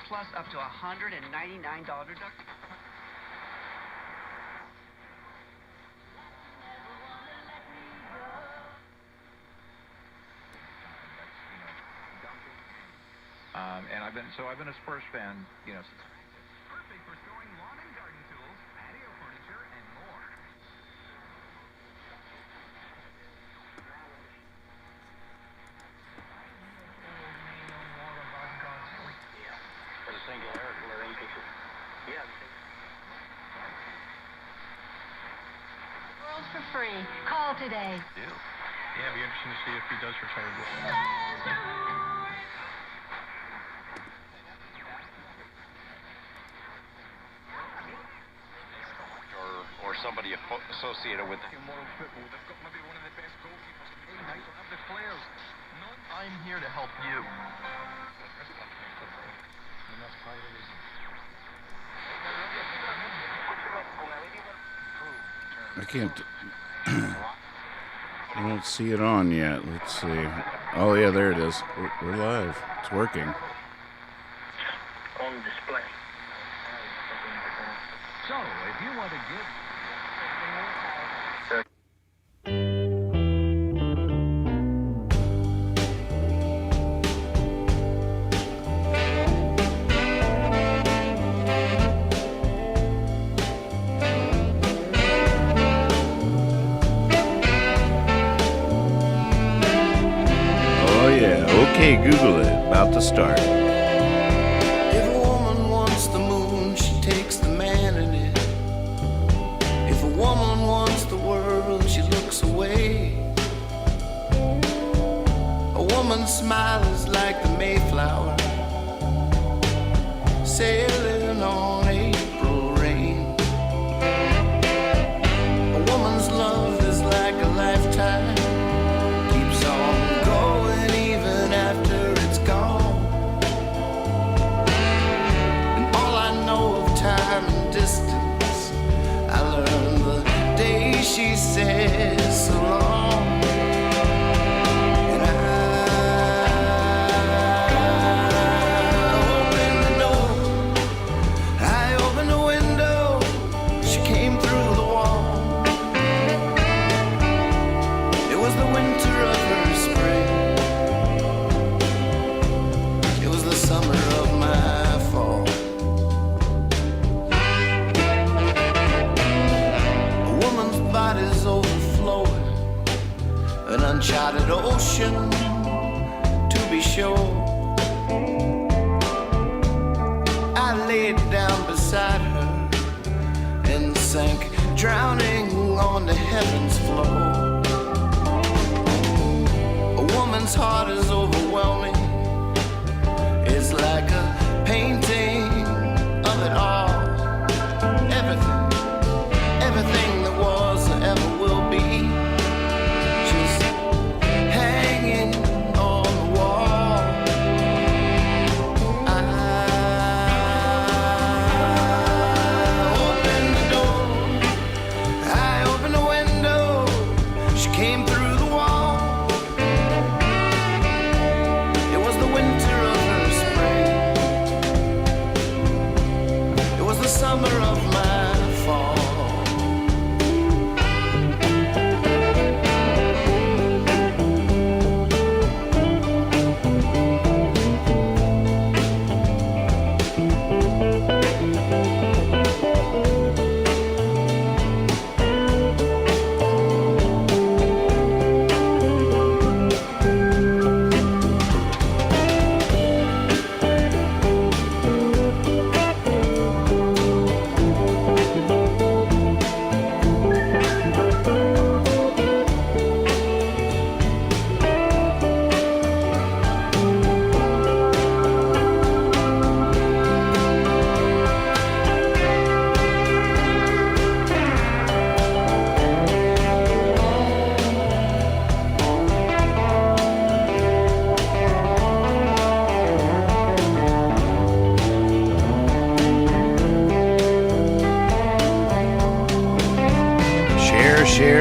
plus up to $199 deductible. And I've been a Spurs fan, you know. Perfect for storing lawn and garden tools, patio furniture, and more. For the singular yeah. Girls for free. Call today. Yeah, it'd be interesting to see if he does retire. Or somebody associated with Moral football. They've got maybe one of the best goalkeepers in the league. They don't have the players. I'm here to help you. I can't. I don't see it on yet. Let's see. Oh yeah, there it is. We're live. It's working. on display. So, if you want to give... Okay, Google it. About to start. If a woman wants the moon, she takes the man in it. If a woman wants the world, she looks away. A woman's smile is like the Mayflower, sailing on April rain. A woman's love is like a lifetime, keeps on going even after it's gone. And all I know of time and distance, I learned the day she says so long. And I opened the door, I opened the window, she came through the wall. It was the winter of her spring, it was the summer of my fall. A woman's body's overflowing, an uncharted ocean, to be sure. I laid down beside her and sank, drowning on the heaven's floor. A woman's heart is overwhelming, it's like a painting of it all. Everything, everything that was or ever will be, just hanging on the wall. I opened the door, I opened the window, she came through the wall. It was the winter of her spring, it was the summer of my fall.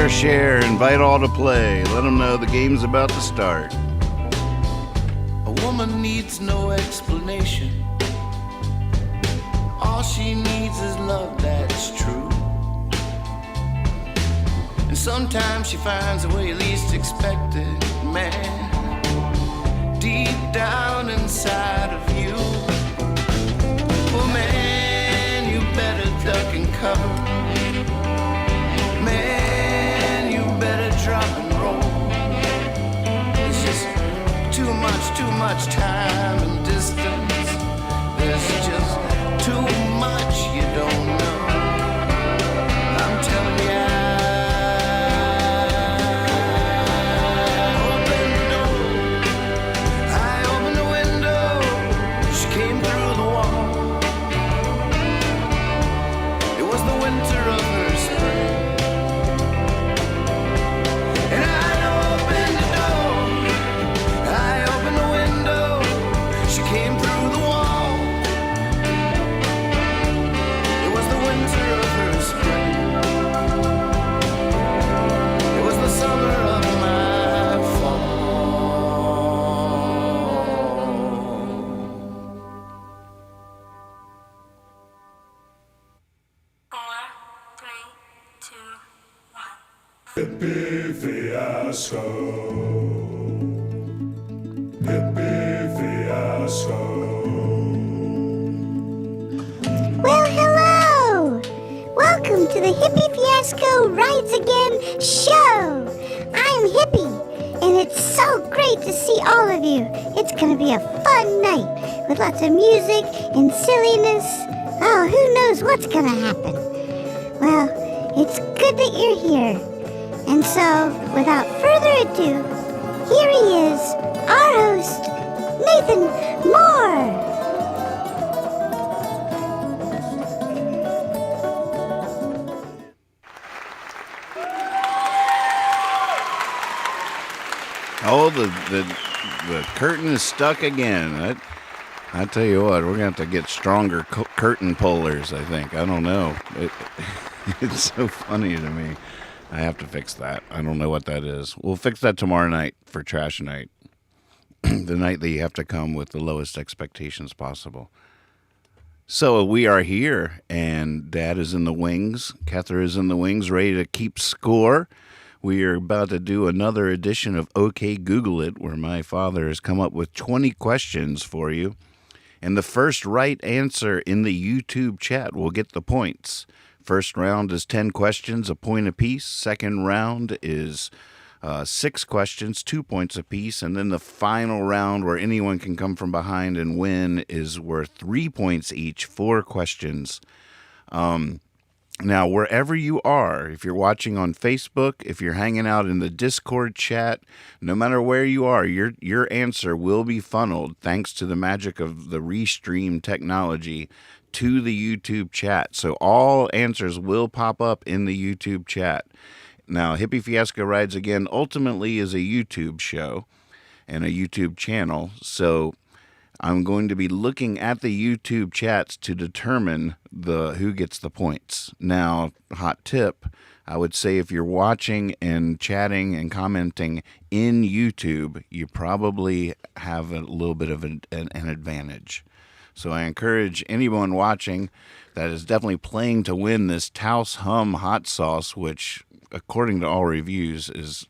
Share, invite all to play. Let them know the game's about to start. A woman needs no explanation, all she needs is love that's true. And sometimes she finds a way you least expect it, man, deep down inside of you. Well, man, you better duck and cover. Man, you better drop and roll. It's just too much time and distance. There's just too much you don't know. I'm telling you, I opened the window, she came through the wall. It was the winter of her spring. And I opened the door, I opened the window, she came through the wall. It was the winter of her spring. It was the summer of my fall. 4, 3, 2, 1. Hippie fiasco. Hippie fiasco. Well, hello! Welcome to the Hippie Fiasco Rides Again show! I'm Hippie, and it's so great to see all of you. It's gonna be a fun night with lots of music and silliness. Oh, who knows what's gonna happen? Well, it's good that you're here. And so, without further ado, here he is, our host, Nathan Moore! Oh, the curtain is stuck again. I tell you what, we're going to have to get stronger curtain pullers, I think. I don't know. It's so funny to me. I have to fix that. I don't know what that is. We'll fix that tomorrow night for trash night. The night that you have to come with the lowest expectations possible. So we are here, and Dad is in the wings. Kether is in the wings, ready to keep score. We are about to do another edition of OK Google It, where my father has come up with 20 questions for you. And the first right answer in the YouTube chat will get the points. First round is 10 questions, a point apiece. Second round is 6 questions, 2 points apiece. And then the final round, where anyone can come from behind and win, is worth 3 points each, 4 questions. Now, wherever you are, if you're watching on Facebook, if you're hanging out in the Discord chat, no matter where you are, your answer will be funneled, thanks to the magic of the Restream technology, to the YouTube chat. So all answers will pop up in the YouTube chat. Now, Hippie Fiasco Rides Again ultimately is a YouTube show and a YouTube channel, so I'm going to be looking at the YouTube chats to determine who gets the points. Now, hot tip, I would say if you're watching and chatting and commenting in YouTube, you probably have a little bit of an advantage. So I encourage anyone watching that is definitely playing to win this Taos Hum hot sauce, which, according to all reviews, is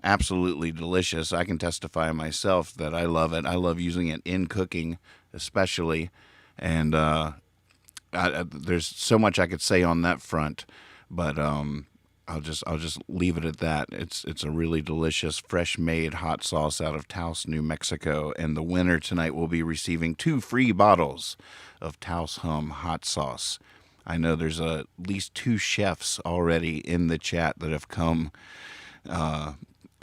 absolutely delicious. I can testify myself that I love it. I love using it in cooking, especially. And there's so much I could say on that front, but I'll just leave it at that. It's a really delicious, fresh-made hot sauce out of Taos, New Mexico, and the winner tonight will be receiving 2 free bottles of Taos Hum hot sauce. I know there's at least 2 chefs already in the chat that have come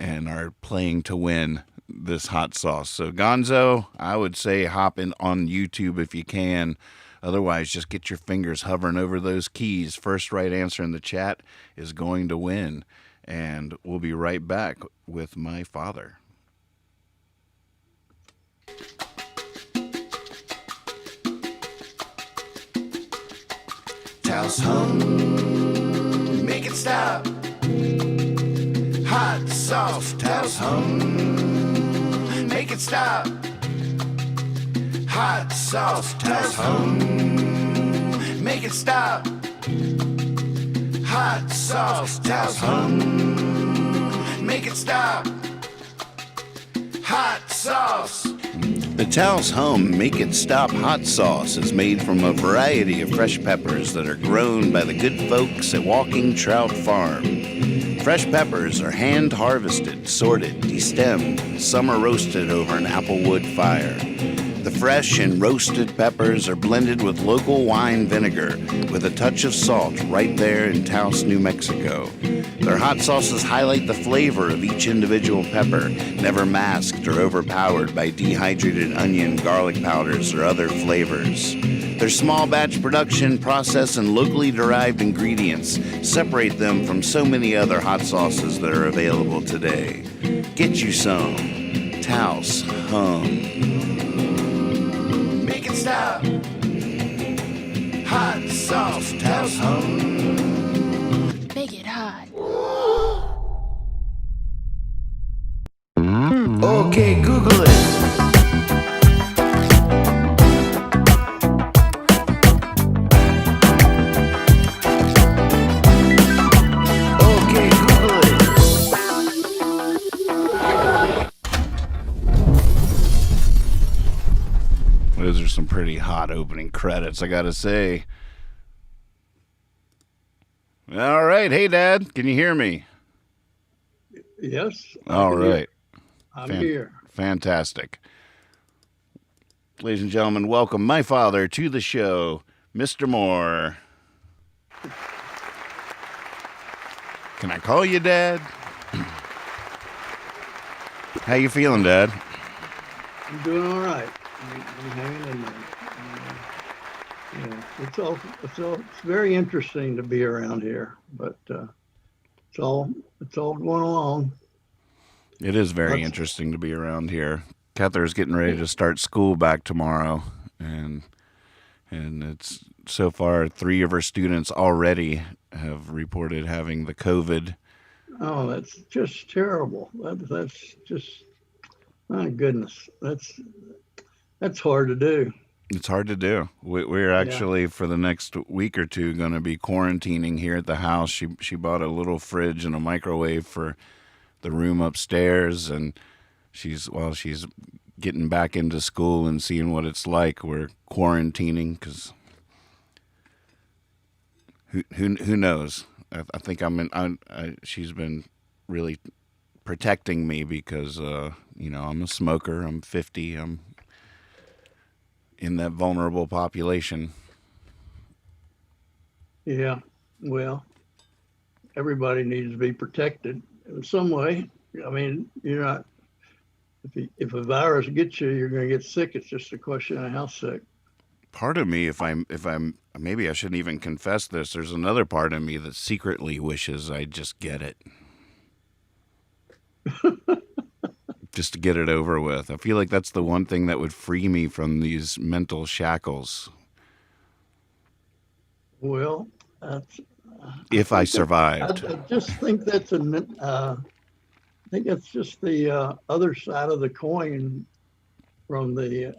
and are playing to win this hot sauce. So Gonzo, I would say hop in on YouTube if you can. Otherwise, just get your fingers hovering over those keys. First right answer in the chat is going to win. And we'll be right back with my father. Taos Hum, make it stop. Hot sauce, Taos Hum, make it stop. Hot sauce, Taos Hum, make it stop. Hot sauce, Taos hum, make it stop. Hot sauce. The Taos Home Make It Stop hot sauce is made from a variety of fresh peppers that are grown by the good folks at Walking Trout Farm. Fresh peppers are hand harvested, sorted, destemmed, summer roasted over an applewood fire. The fresh and roasted peppers are blended with local wine vinegar with a touch of salt right there in Taos, New Mexico. Their hot sauces highlight the flavor of each individual pepper, never masked or overpowered by dehydrated onion, garlic powders, or other flavors. Their small batch production process and locally derived ingredients separate them from so many other hot sauces that are available today. Get you some Taos Hum. Make it stop. Hot sauce, Taos hum. Make it hot. Okay, Google it. Okay, Google it. Those are some pretty hot opening credits, I gotta say. All right. Hey, Dad, can you hear me? Yes. All right. I'm here. Fantastic. Ladies and gentlemen, welcome my father to the show, Mr. Moore. Can I call you Dad? How you feeling, Dad? I'm doing all right. I'm hanging in there. Yeah, it's very interesting to be around here, but it's all going along. It is very interesting to be around here. Cather's getting ready to start school back tomorrow, and it's so far 3 of her students already have reported having the COVID. Oh, that's just terrible. That's just, my goodness. That's hard to do. It's hard to do. We're actually, for the next week or two, going to be quarantining here at the house. She bought a little fridge and a microwave for the room upstairs, and while she's getting back into school and seeing what it's like, we're quarantining because who knows? I think she's been really protecting me because I'm a smoker. I'm 50. I'm in that vulnerable population. Yeah, well, everybody needs to be protected in some way. I mean, you're not, if a virus gets you, you're going to get sick. It's just a question of how sick. Part of me, if I'm, maybe I shouldn't even confess this. There's another part of me that secretly wishes I'd just get it. Just to get it over with. I feel like that's the one thing that would free me from these mental shackles. Well, if I survived. I just think that's I think that's just the other side of the coin from the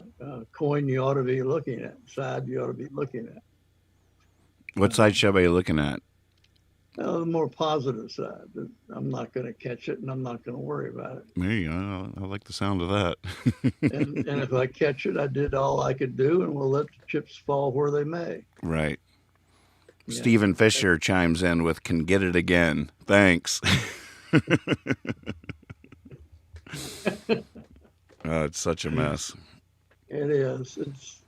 coin you ought to be looking at, side you ought to be looking at. What side should I be looking at? The more positive side. I'm not going to catch it, and I'm not going to worry about it. Me, I like the sound of that. and if I catch it, I did all I could do, and we'll let the chips fall where they may. Right. Yeah. Stephen Fisher chimes in with, "Can get it again. Thanks." Oh, it's such a mess. It is.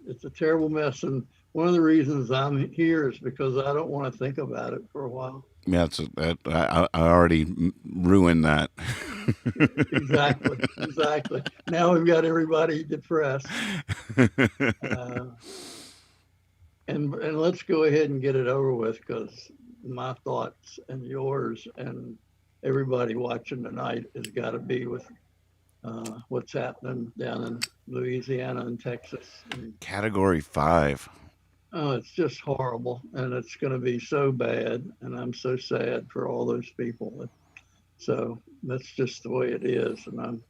It's a terrible mess, and one of the reasons I'm here is because I don't want to think about it for a while. Yeah, I already ruined that. Exactly. Now we've got everybody depressed. And let's go ahead and get it over with, because my thoughts and yours and everybody watching tonight has got to be with what's happening down in Louisiana and Texas. Category 5. Oh, it's just horrible, and it's going to be so bad, and I'm so sad for all those people. So that's just the way it is, and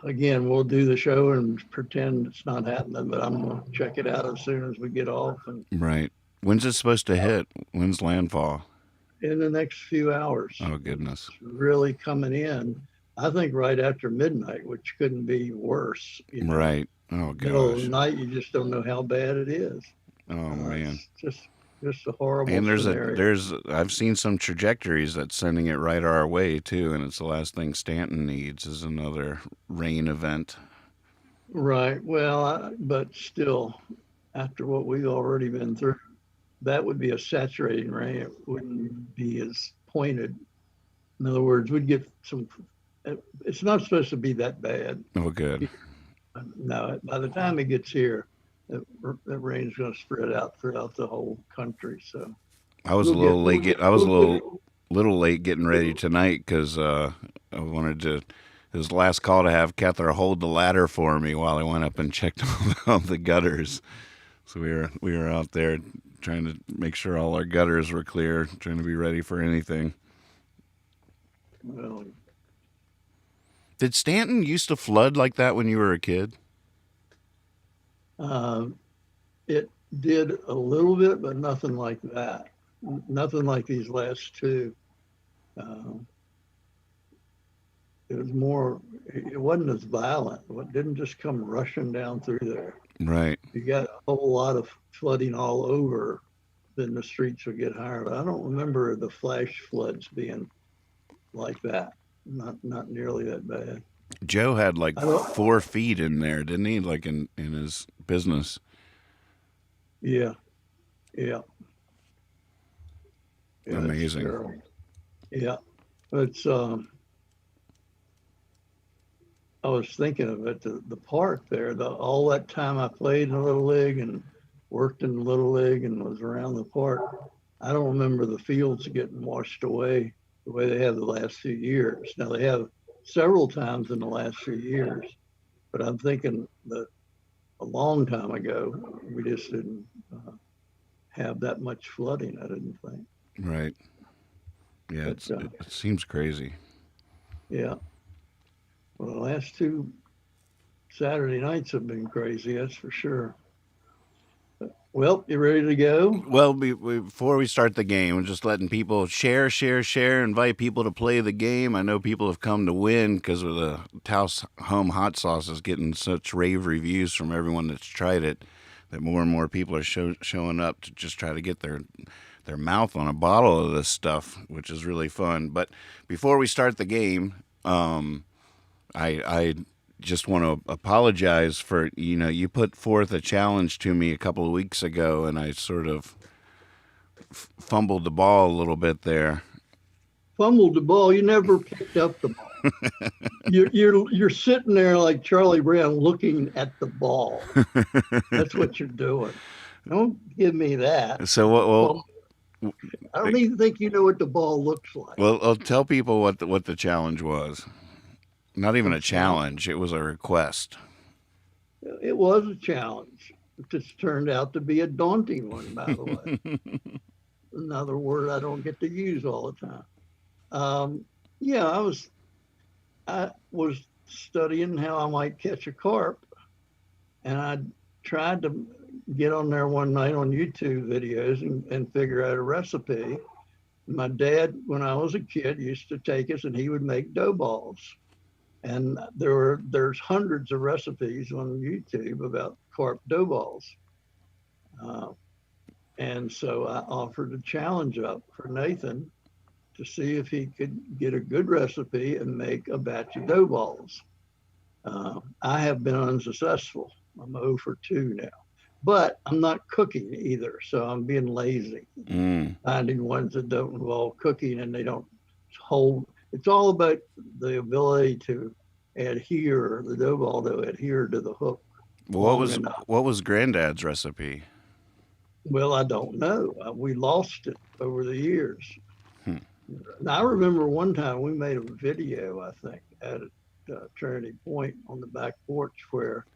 again, we'll do the show and pretend it's not happening, but I'm going to check it out as soon as we get off. And Right. When's it supposed to hit? When's landfall? in the next few hours. Oh, goodness. It's really coming in, I think, right after midnight, which couldn't be worse. Right. Oh, Middle of the gosh. night, you just don't know how bad it is. Oh, man. It's just a horrible And scenario. I've seen some trajectories that's sending it right our way too, and it's the last thing Stanton needs is another rain event. Right. Well, but still, after what we've already been through, that would be a saturating rain. It wouldn't be as pointed. In other words, we'd get some. It's not supposed to be that bad. Oh, good. No, by the time it gets here, that rain's going to spread out throughout the whole country. So I was a little late. I was a little late getting ready tonight because I wanted to. It was the last call to have Kether hold the ladder for me while I went up and checked all the gutters. So we were out there trying to make sure all our gutters were clear, trying to be ready for anything. Well, did Stanton used to flood like that when you were a kid? It did a little bit, but nothing like that. Nothing like these last two. It was more. It wasn't as violent. It didn't just come rushing down through there. Right. You got a whole lot of flooding all over, then the streets would get higher. But I don't remember the flash floods being like that. Not nearly that bad. Joe had like 4 feet in there, didn't he? Like in his business. Yeah. Amazing. Yeah. It's I was thinking of it, the park there, all that time I played in Little League and worked in Little League and was around the park. I don't remember the fields getting washed away the way they have the last few years. Now they have several times in the last few years, but I'm thinking that a long time ago, we just didn't have that much flooding, I didn't think. Right. Yeah, it seems crazy. Yeah. Well, the last 2 Saturday nights have been crazy, that's for sure. Well, you ready to go? Well, before we start the game, we're just letting people share, invite people to play the game. I know people have come to win because of the Taos Home Hot Sauce is getting such rave reviews from everyone that's tried it that more and more people are showing up to just try to get their mouth on a bottle of this stuff, which is really fun. But before we start the game, I just want to apologize for, you put forth a challenge to me a couple of weeks ago, and I sort of fumbled the ball a little bit there. Fumbled the ball? You never picked up the ball. You're sitting there like Charlie Brown looking at the ball. That's what you're doing. Don't give me that. So I don't even think you know what the ball looks like. Well, I'll tell people what the challenge was. Not even a challenge. It was a request. It was a challenge. It just turned out to be a daunting one, by the way. Another word I don't get to use all the time. I was studying how I might catch a carp, and I tried to get on there one night on YouTube videos and figure out a recipe. My dad, when I was a kid, used to take us and he would make dough balls. And there's hundreds of recipes on YouTube about carp dough balls. And so I offered a challenge up for Nathan to see if he could get a good recipe and make a batch of dough balls. I have been unsuccessful. I'm 0 for 2 now. But I'm not cooking either, so I'm being lazy. Finding ones that don't involve cooking and they don't hold. It's all about the ability to adhere, the dough ball to adhere to the hook. What was Granddad's recipe? Well, I don't know. We lost it over the years. I remember one time we made a video, I think, at Trinity Point on the back porch where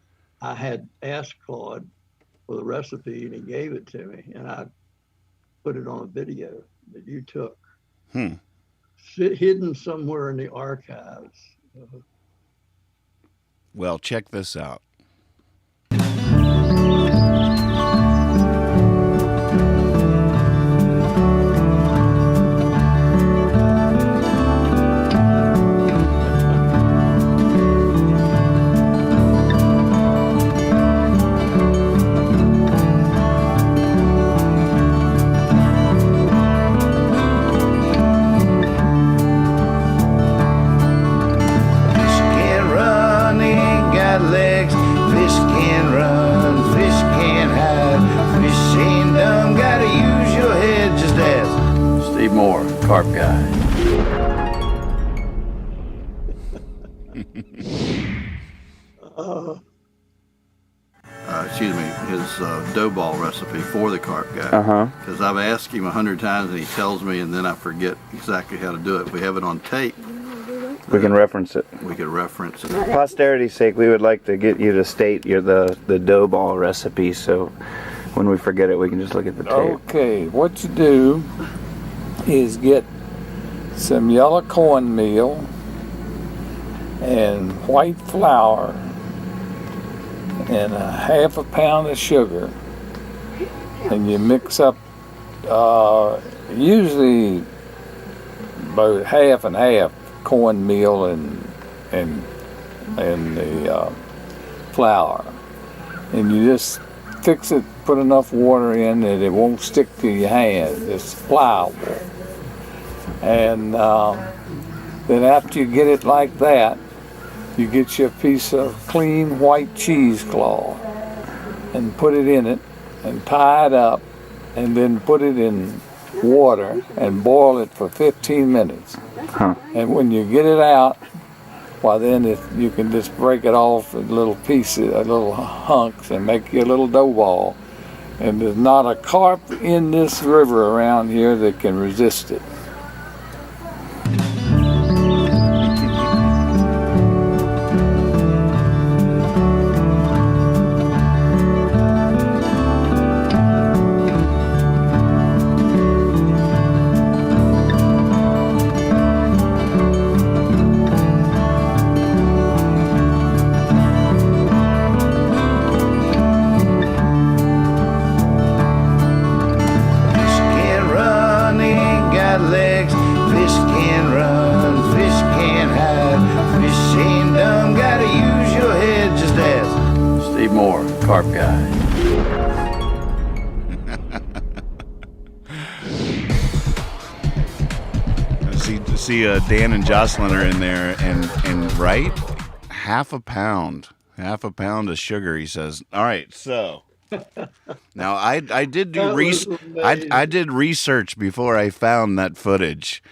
I had asked Claude for the recipe and he gave it to me, and I put it on a video that you took. Hidden somewhere in the archives. Well, check this out. Carp guy. Excuse me, his dough ball recipe for the carp guy. Because I've asked him 100 times and he tells me, and then I forget exactly how to do it. We have it on tape. We can reference it. We could reference it. For posterity's sake, we would like to get you to state the dough ball recipe, so when we forget it, we can just look at the tape. Okay, what you do is get some yellow cornmeal and white flour and a half a pound of sugar, and you mix up usually about half and half cornmeal and the flour, and you just fix it, put enough water in that it won't stick to your hand. It's pliable. And then after you get it like that, you get you a piece of clean white cheesecloth and put it in it and tie it up and then put it in water and boil it for 15 minutes. And when you get it out, well then you can just break it off in little pieces, little hunks, and make you a little dough ball. And there's not a carp in this river around here that can resist it. Carp guy. See, Dan and Jocelyn are in there, and right, half a pound of sugar. He says, "All right, so now I did do I did research before I found that footage."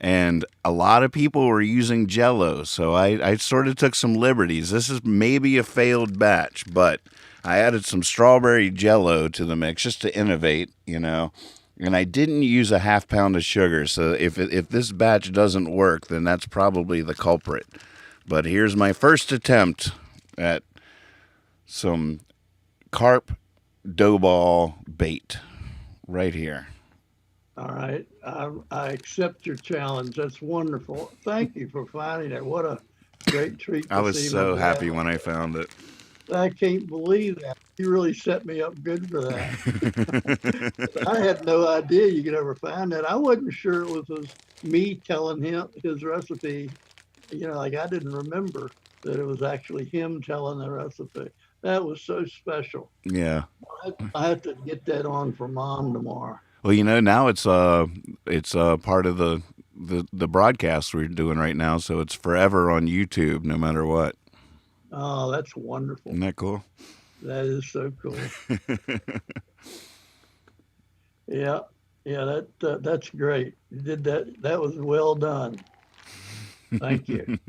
And a lot of people were using Jell-O, so I sort of took some liberties. This is maybe a failed batch, but I added some strawberry Jell-O to the mix just to innovate, you know. And I didn't use a half pound of sugar, so if this batch doesn't work, then that's probably the culprit. But here's my first attempt at some carp dough ball bait right here. All right, I accept your challenge. That's wonderful. Thank you for finding it. What a great treat. I was so happy when I found it. I can't believe that. You really set me up good for that. I had no idea you could ever find that. I wasn't sure it was me telling him his recipe. You know, like I didn't remember that it was actually him telling the recipe. That was so special. Yeah. I have to get that on for Mom tomorrow. Well, you know, now it's part of the broadcast we're doing right now, so it's forever on YouTube, no matter what. Oh, that's wonderful. Isn't that cool? That is so cool. Yeah, that's great. You did that. That was well done. Thank you.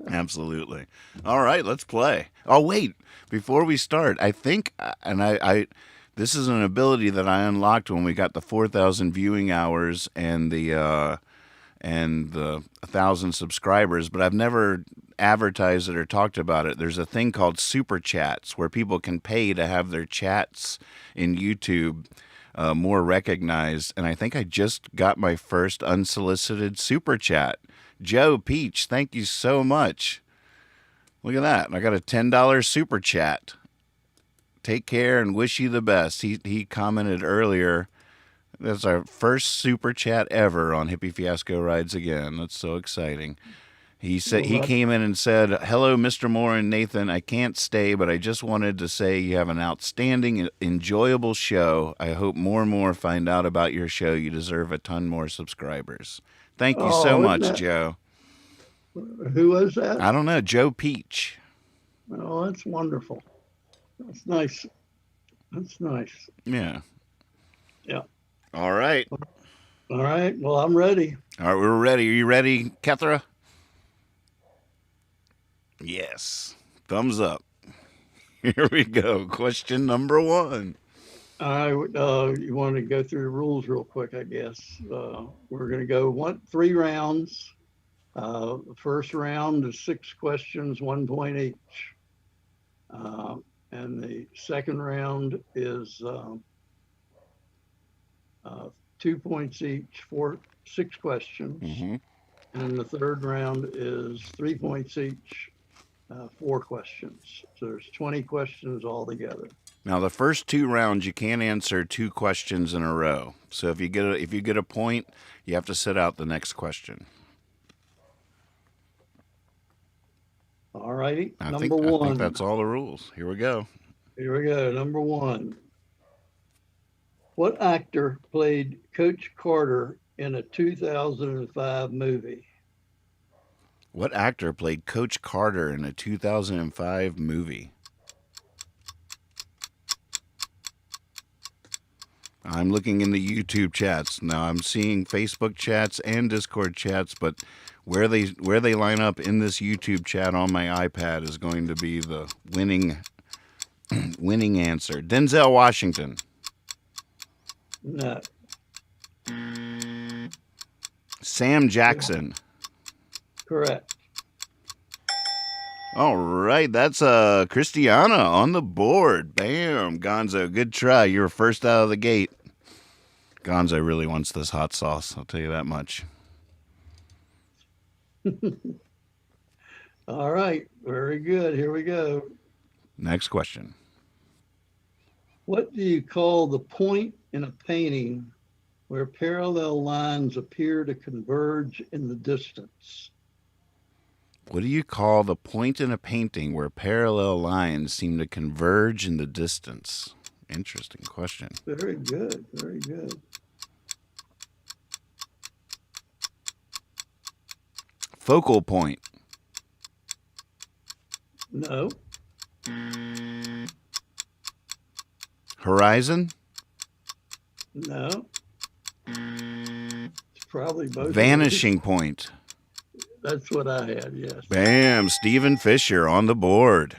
Absolutely. All right, let's play. Oh, wait, before we start, I think, and I this is an ability that I unlocked when we got the 4,000 viewing hours and the 1,000 subscribers, but I've never advertised it or talked about it. There's a thing called super chats where people can pay to have their chats in YouTube more recognized, and I think I just got my first unsolicited super chat. Joe Peach, thank you so much. Look at that. I got a $10 super chat. Take care and wish you the best. He commented earlier. That's our first super chat ever on Hippie Fiasco Rides Again. That's so exciting. He said he came in and said, "Hello, Mr. Moore and Nathan. I can't stay, but I just wanted to say you have an outstanding, enjoyable show. I hope more and more find out about your show. You deserve a ton more subscribers." Thank you so much, Joe. Who was that? I don't know. Joe Peach. Oh, that's wonderful. That's nice. That's nice. Yeah. Yeah. All right. All right. Well, I'm ready. All right, we're ready. Are you ready, Kethra? Yes. Thumbs up. Here we go. Question number 1. You want to go through the rules real quick, I guess. We're going to go 3 rounds. The first round is 6 questions, 1 point each. And the second round is 2 points each for 6 questions. Mm-hmm. And the third round is 3 points each, 4 questions. So there's 20 questions altogether. Now, the first 2 rounds, you can't answer 2 questions in a row. So if you get a point, you have to sit out the next question. All righty. I Number 1. I think that's all the rules. Here we go. Here we go. Number 1. What actor played Coach Carter in a 2005 movie? What actor played Coach Carter in a 2005 movie? I'm looking in the YouTube chats. Now I'm seeing Facebook chats and Discord chats, but where they line up in this YouTube chat on my iPad is going to be the winning answer. Denzel Washington. No. Sam Jackson. Correct. All right, that's Christiana on the board. Bam, Gonzo, good try. You were first out of the gate. Gonzo really wants this hot sauce, I'll tell you that much. All right, very good. Here we go. Next question. What do you call the point in a painting where parallel lines appear to converge in the distance? What do you call the point in a painting where parallel lines seem to converge in the distance? Interesting question. Very good. Very good. Focal point. No. Horizon. No. It's probably both. Vanishing point. That's what I had, yes. Bam, Stephen Fisher on the board.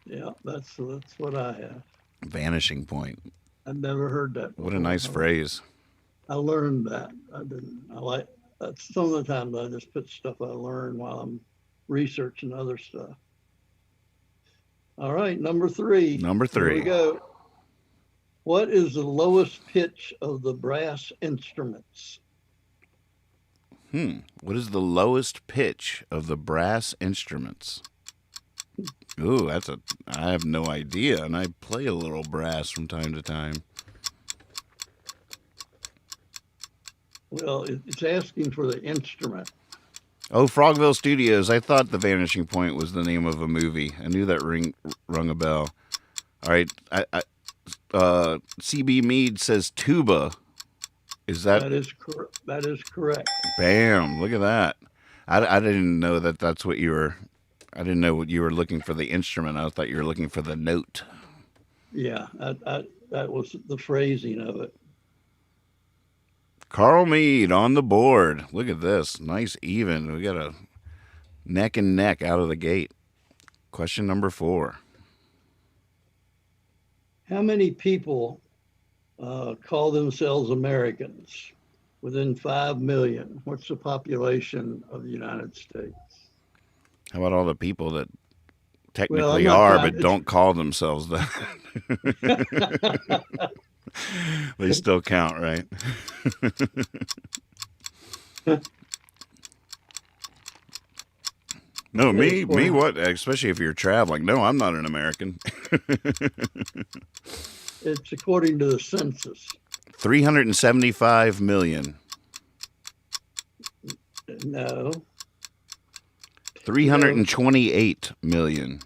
Yeah, that's what I have. Vanishing point. I've never heard that before. What a nice phrase. I learned that. I like that. Some of the times I just put stuff I learned while I'm researching other stuff. All right, number 3. Number 3. Here we go. What is the lowest pitch of the brass instruments? What is the lowest pitch of the brass instruments? Ooh, I have no idea, and I play a little brass from time to time. Well, it's asking for the instrument. Oh, Frogville Studios. I thought The Vanishing Point was the name of a movie. I knew that rung a bell. All right, CB Mead says tuba. Is that? That is correct. Bam! Look at that. I didn't know that's what you were. I didn't know what you were looking for, the instrument. I thought you were looking for the note. Yeah, that was the phrasing of it. Carl Mead on the board. Look at this. Nice even. We got a neck and neck out of the gate. Question number 4. How many people call themselves Americans within 5 million? What's the population of the United States? How about all the people that technically are, but don't call themselves that? They still count, right? No, me, what? Especially if you're traveling. No, I'm not an American. It's according to the census. 375 million. No. 328 million.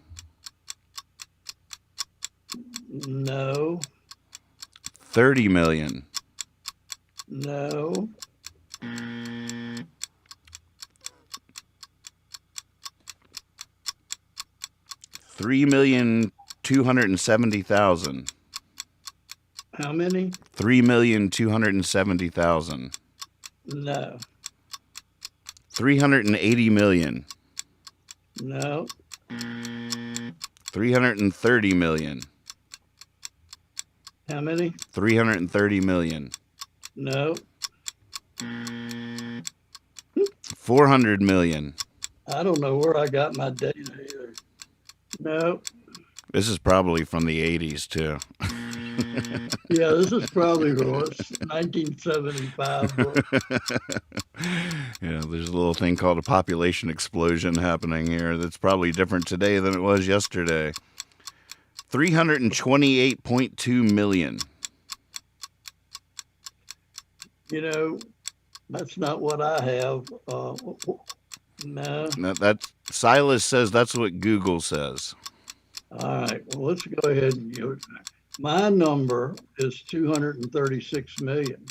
No. 30 million. No. 3,270,000. How many? 3,270,000. No. 380 million. No. 330 million. How many? 330 million. No. 400 million. I don't know where I got my data either. No. This is probably from the 80s, too. Yeah, this is probably the 1975 book. Yeah, there's a little thing called a population explosion happening here that's probably different today than it was yesterday. 328.2 million. You know, that's not what I have. No. That Silas says that's what Google says. All right. Well, let's go ahead and go. My number is 236 million.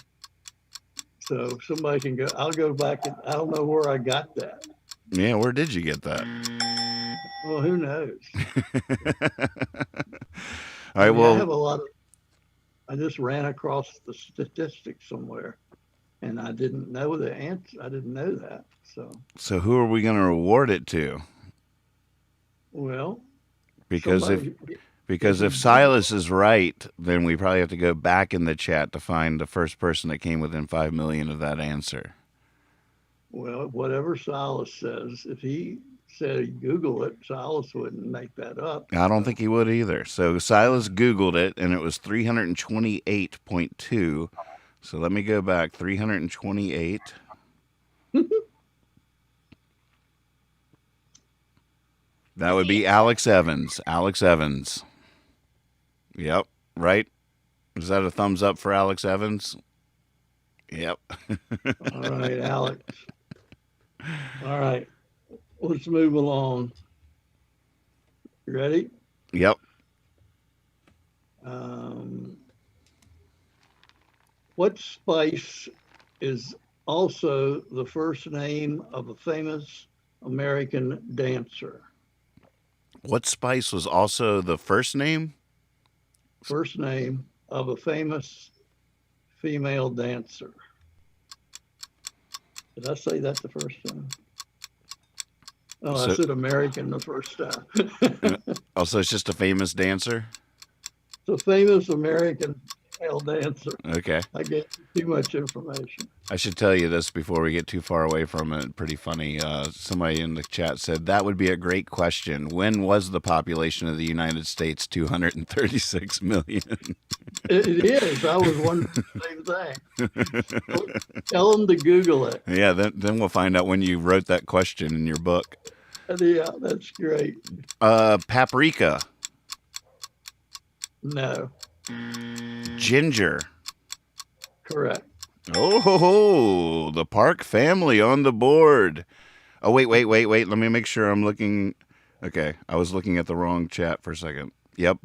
So somebody can go. I'll go back and I don't know where I got that. Yeah, where did you get that? Well, who knows? All right. Well, I have a lot of. I just ran across the statistics somewhere, and I didn't know the answer. I didn't know that. So who are we going to reward it to? Well, because if Silas is right, then we probably have to go back in the chat to find the first person that came within 5 million of that answer. Well, whatever Silas says, if he said he'd Google it, Silas wouldn't make that up. I don't think he would either. So Silas Googled it, and it was 328.2. So let me go back. 328. That would be Alex Evans. Alex Evans. Yep. Right? Is that a thumbs up for Alex Evans? Yep. All right, Alex. All right. Let's move along. You ready? Yep. What spice is also the first name of a famous American dancer? What spice was also the first name? First name of a famous female dancer. Did I say that the first time? Oh, I said American the first time. Also, it's just a famous dancer? It's a famous American female dancer. Okay. I gave too much information. I should tell you this before we get too far away from it. Pretty funny. Somebody in the chat said, that would be a great question. When was the population of the United States 236 million? It is. I was wondering the same thing. Tell them to Google it. Yeah, then we'll find out when you wrote that question in your book. Yeah, that's great. Paprika. No. Ginger. Correct. Oh, the Park family on the board. Oh, wait. Let me make sure I'm looking. Okay, I was looking at the wrong chat for a second. Yep.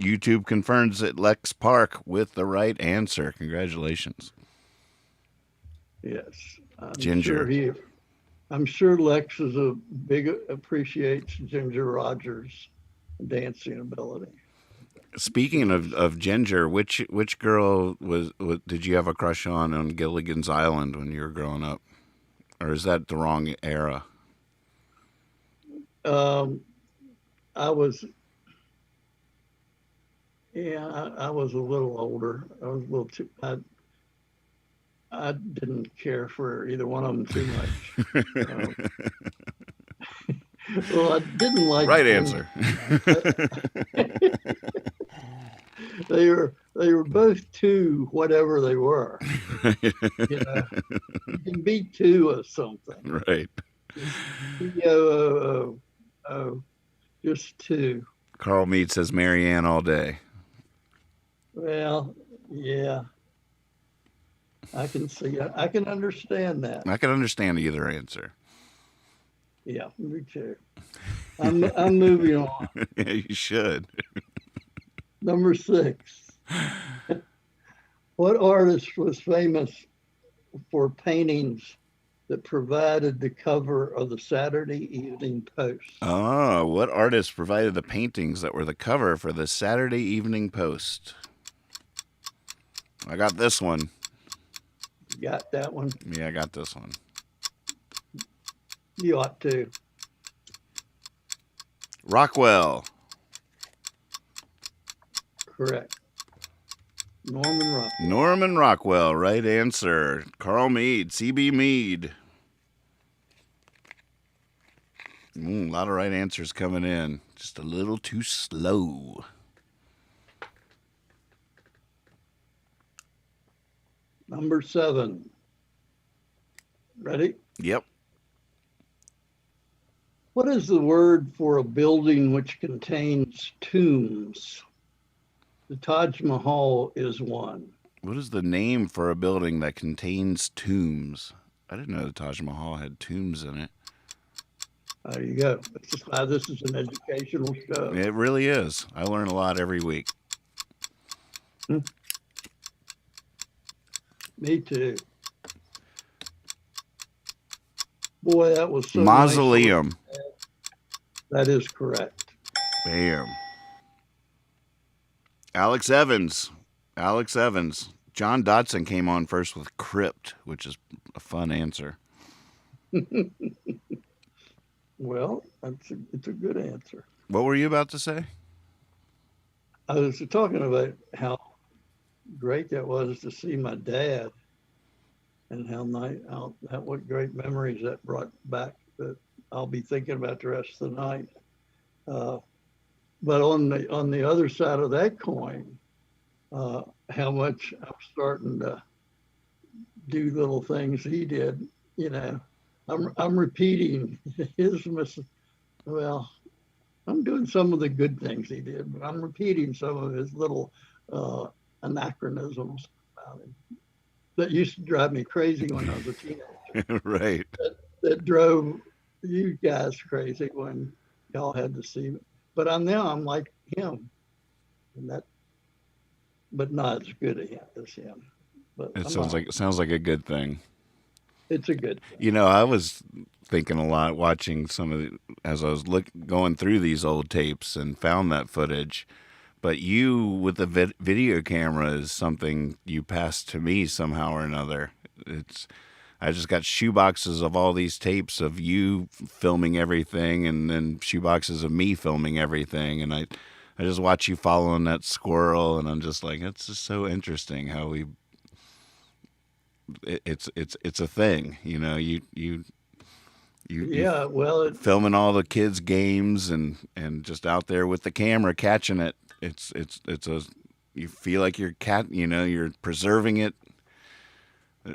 YouTube confirms that Lex Park with the right answer. Congratulations. Yes. Ginger. I'm sure Lex appreciates Ginger Rogers' dancing ability. Speaking of Ginger, which girl did you have a crush on Gilligan's Island when you were growing up? Or is that the wrong era? I was a little older. I was a little too. I didn't care for either one of them too much. Well, I didn't like. Right answer. They were both two, whatever they were. You can be two of something. Right. P-O-O-O. Just two. Carl Mead says Marianne all day. Well, yeah. I can see it. I can understand that. I can understand either answer. Yeah, me too. I'm moving on. Yeah, you should. Number 6. What artist was famous for paintings that provided the cover of the Saturday Evening Post? Oh, what artist provided the paintings that were the cover for the Saturday Evening Post? I got this one. You got that one? Yeah, I got this one. You ought to. Rockwell. Correct. Norman Rockwell. Norman Rockwell, right answer. Carl Mead, CB Mead. A lot of right answers coming in. Just a little too slow. Number 7. Ready? Yep. What is the word for a building which contains tombs? The Taj Mahal is one. What is the name for a building that contains tombs? I didn't know the Taj Mahal had tombs in it. There you go. This is why this is an educational show. It really is. I learn a lot every week. Me too. Boy, that was so Mausoleum. Nice. That is correct. Bam. Alex Evans. John Dodson came on first with Crypt, which is a fun answer. Well, it's a good answer. What were you about to say? I was talking about how great that was to see my dad, and what great memories that brought back that I'll be thinking about the rest of the night. But on the other side of that coin, how much I'm starting to do little things he did. You know, I'm repeating his well, I'm doing some of the good things he did, but I'm repeating some of his little anachronisms about him that used to drive me crazy when I was a teenager. Right. That drove you guys crazy when y'all had to see me. But I'm like him, and but not as good as him. But It sounds like a good thing. It's a good thing. You know, I was thinking a lot watching as I was going through these old tapes and found that footage. But you with the video camera is something you passed to me somehow or another. I just got shoeboxes of all these tapes of you filming everything, and then shoeboxes of me filming everything, and I just watch you following that squirrel, and I'm just like, it's just so interesting how it's a thing, you know. You yeah, well, filming all the kids' games and just out there with the camera catching it. You feel like you're preserving it.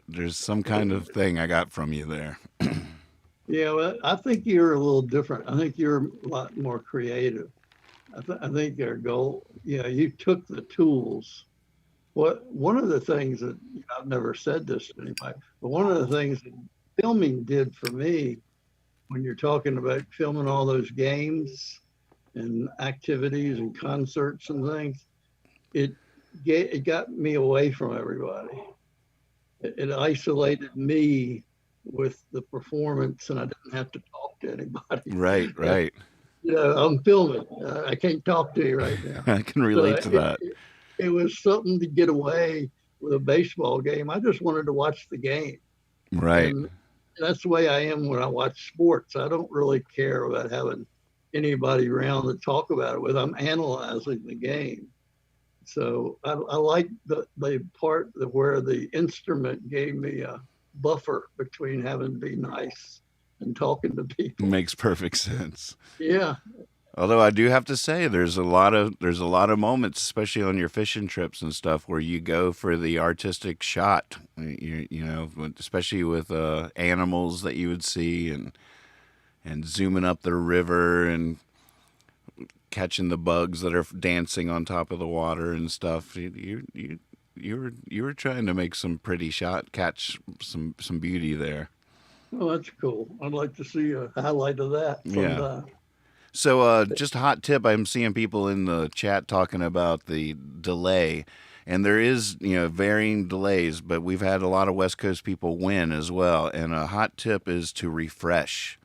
There's some kind of thing I got from you there. Yeah, well, I think you're a little different. I think you're a lot more creative. I think your goal, you took the tools. One of the things that I've never said this to anybody, but one of the things that filming did for me, when you're talking about filming all those games and activities and concerts and things, it got me away from everybody. It isolated me with the performance, and I didn't have to talk to anybody. Right. I'm filming. I can't talk to you right now. I can relate to that. It was something to get away with a baseball game. I just wanted to watch the game. Right. And that's the way I am when I watch sports. I don't really care about having anybody around to talk about it with. I'm analyzing the game. So I like the part where the instrument gave me a buffer between having to be nice and talking to people. Makes perfect sense. Yeah. Although I do have to say, there's a lot of moments, especially on your fishing trips and stuff, where you go for the artistic shot. You know, especially with animals that you would see, and and zooming up the river and catching the bugs that are dancing on top of the water and stuff. You were trying to make some pretty shot, catch some beauty there. Oh, that's cool. I'd like to see a highlight of that sometime. Yeah. So just a hot tip, I'm seeing people in the chat talking about the delay, and there is, varying delays, but we've had a lot of West Coast people win as well. And a hot tip is to refresh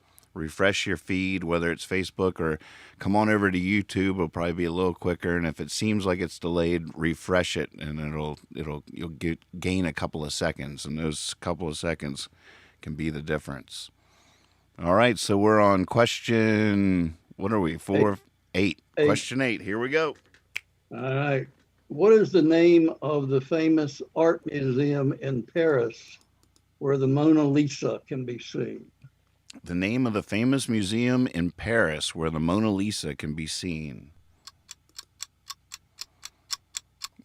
your feed, whether it's Facebook or come on over to YouTube. It'll probably be a little quicker. And if it seems like it's delayed, refresh it, and you'll gain a couple of seconds, and those couple of seconds can be the difference. All right, so we're on question, what are we, 8. Question 8, here we go. All right. What is the name of the famous art museum in Paris where the Mona Lisa can be seen? The name of the famous museum in Paris where the Mona Lisa can be seen.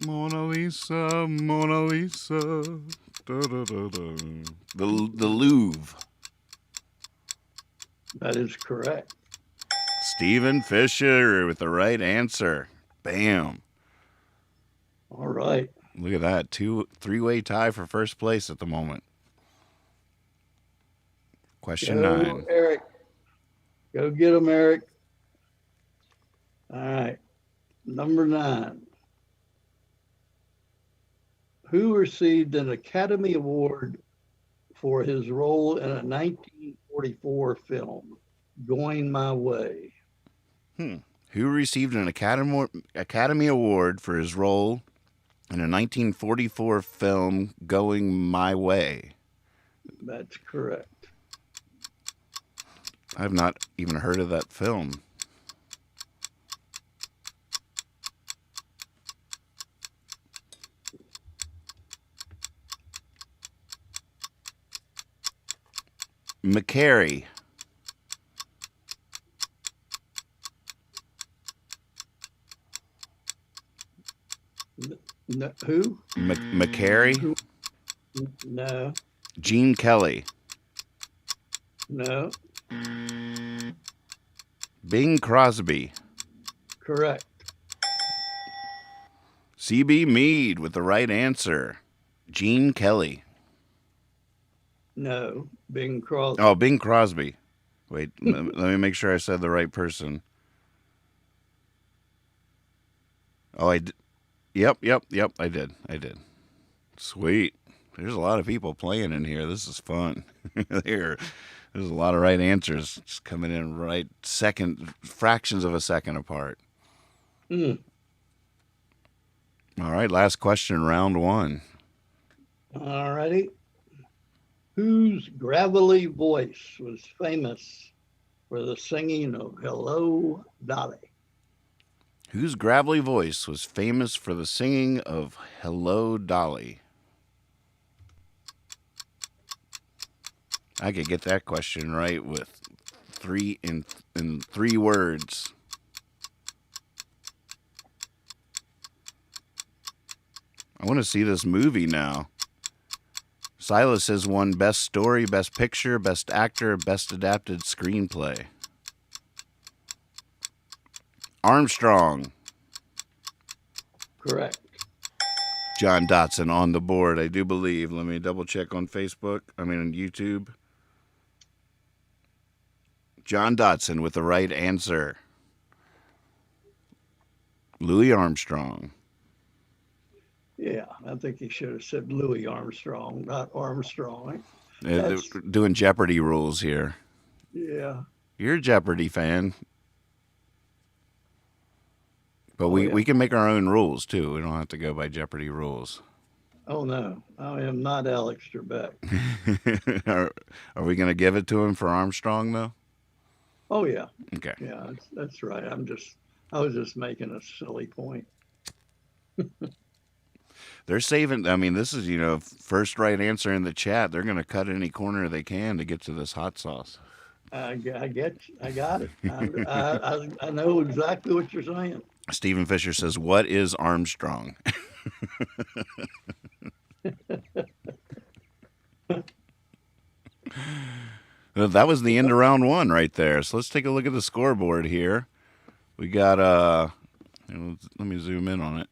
Mona Lisa, Mona Lisa. Da, da, da, da. The Louvre. That is correct. Stephen Fisher with the right answer. Bam. All right. Look at that. 3-way tie for first place at the moment. Question 9. Eric. Go get him, Eric. All right. Number 9. Who received an Academy Award for his role in a 1944 film, Going My Way? Who received an Academy Award for his role in a 1944 film, Going My Way? That's correct. I've not even heard of that film. McCary. No, who? McCary? No. Gene Kelly. No. Bing Crosby. Correct. C.B. Meade with the right answer. Gene Kelly. No. Bing Crosby. Oh, Bing Crosby. Wait, let me make sure I said the right person. Oh, Yep, I did. Sweet. There's a lot of people playing in here. This is fun. There's a lot of right answers just coming in right fractions of a second apart. All right, last question, round 1. All righty. Whose gravelly voice was famous for the singing of Hello, Dolly? Whose gravelly voice was famous for the singing of Hello, Dolly? I could get that question right with 3 words. I want to see this movie now. Silas has won Best Story, Best Picture, Best Actor, Best Adapted Screenplay. Armstrong. Correct. John Dotson on the board, I do believe. Let me double check on Facebook. On YouTube. John Dotson with the right answer. Louis Armstrong. Yeah, I think he should have said Louis Armstrong, not Armstrong. They're doing Jeopardy rules here. Yeah. You're a Jeopardy fan. But we can make our own rules, too. We don't have to go by Jeopardy rules. Oh, no. I am not Alex Trebek. Are we going to give it to him for Armstrong, though? Oh, yeah. Okay. Yeah, that's right. I was just making a silly point. They're saving, this is, first right answer in the chat. They're going to cut any corner they can to get to this hot sauce. I got it. I know exactly what you're saying. Stephen Fisher says, "What is Armstrong?" Well, that was the end of round one right there. So let's take a look at the scoreboard here. We got, let me zoom in on it.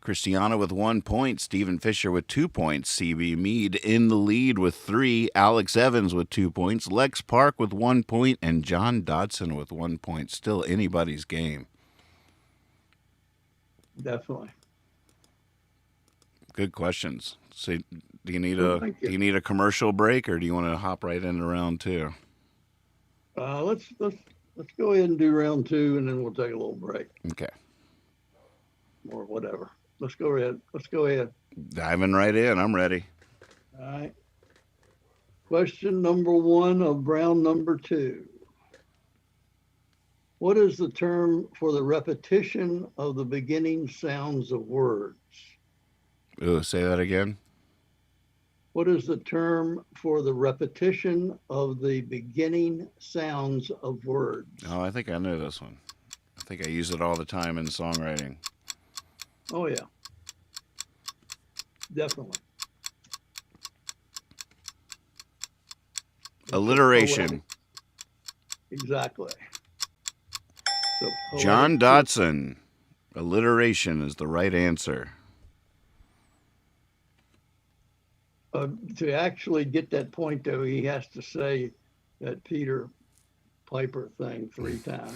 Christiana with 1 point, Stephen Fisher with 2 points, CB Mead in the lead with 3, Alex Evans with 2 points, Lex Park with 1 point, and John Dodson with 1 point. Still anybody's game. Definitely. Good questions. So, do you need a commercial break, or do you want to hop right into round two? Let's go ahead and do round two, and then we'll take a little break. Okay. Or whatever. Let's go ahead. Diving right in. I'm ready. All right. Question number one of round number two. What is the term for the repetition of the beginning sounds of words? Ooh, say that again. What is the term for the repetition of the beginning sounds of words? Oh, I think I know this one. I think I use it all the time in songwriting. Oh, yeah. Definitely. Alliteration. Exactly. So John Dodson. Alliteration is the right answer. To actually get that point, though, he has to say that Peter Piper thing 3 times.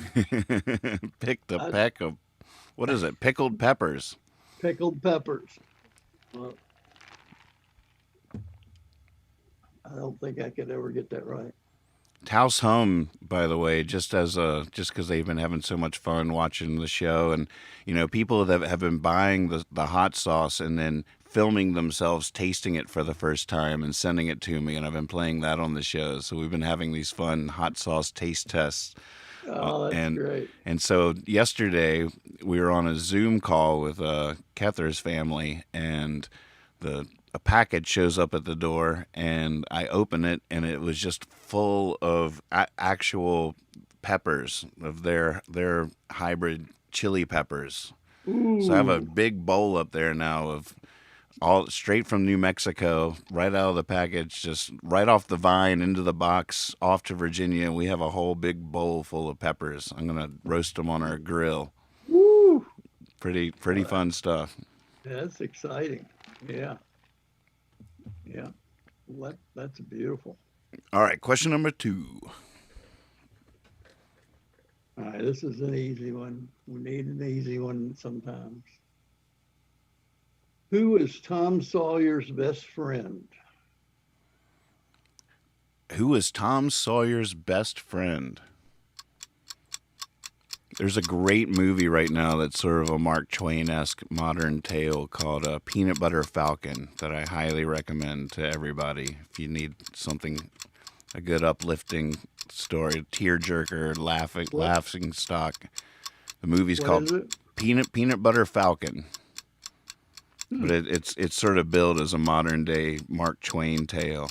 Picked a peck of, what is it? Pickled peppers. Pickled peppers. Well, I don't think I could ever get that right. House Home, by the way, just because they've been having so much fun watching the show, and people that have been buying the hot sauce and then filming themselves tasting it for the first time and sending it to me, and I've been playing that on the show. So we've been having these fun hot sauce taste tests. Oh, that's great. And so yesterday we were on a Zoom call with Kether's family, and a package shows up at the door, and I open it, and it was just full of actual peppers, of their hybrid chili peppers. Ooh. So I have a big bowl up there now of all straight from New Mexico, right out of the package, just right off the vine into the box, off to Virginia. We have a whole big bowl full of peppers. I'm gonna roast them on our grill. Woo! Pretty fun stuff. Yeah, that's exciting. Yeah. Yeah. Well, that's beautiful. All right, question number 2. All right, this is an easy one. We need an easy one sometimes. Who is Tom Sawyer's best friend? Who is Tom Sawyer's best friend? There's a great movie right now that's sort of a Mark Twain-esque modern tale called Peanut Butter Falcon that I highly recommend to everybody if you need something, a good uplifting story, tearjerker, laughing stock. The movie's called Peanut Butter Falcon. But it's sort of billed as a modern day Mark Twain tale.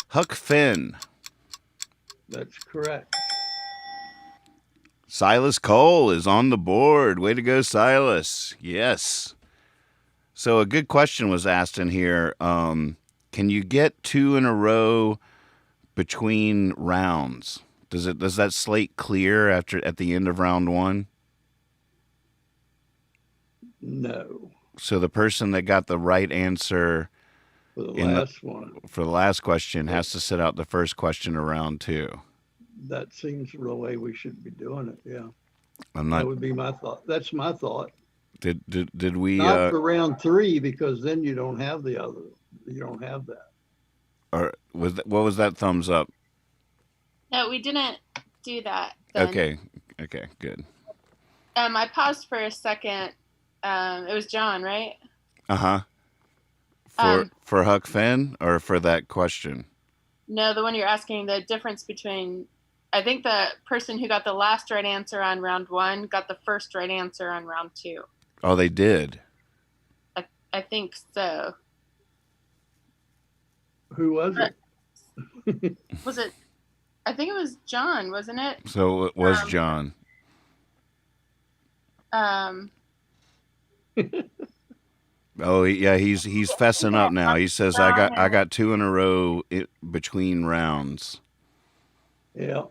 Huck Finn. That's correct. Silas Cole is on the board. Way to go, Silas. Yes. So a good question was asked in here. Can you get 2 in a row between rounds? Does that slate clear at the end of round 1? No. So the person that got the right answer for the last question has to sit out the first question of round 2. That seems the way we should be doing it. Yeah. That would be my thought. That's my thought. Did we not for round 3, because then you don't have the other. You don't have that. Or what was that thumbs up? No, we didn't do that. Then. Okay, good. I paused for a second. It was John, right? For Huck Finn, or for that question? No, the one you're asking, the difference between, I think the person who got the last right answer on round 1 got the first right answer on round 2. Oh, they did? I think so. Who was it? Was it? I think it was John, wasn't it? So it was John. Oh yeah, he's fessing up now. He says I got 2 in a row between rounds. Yeah.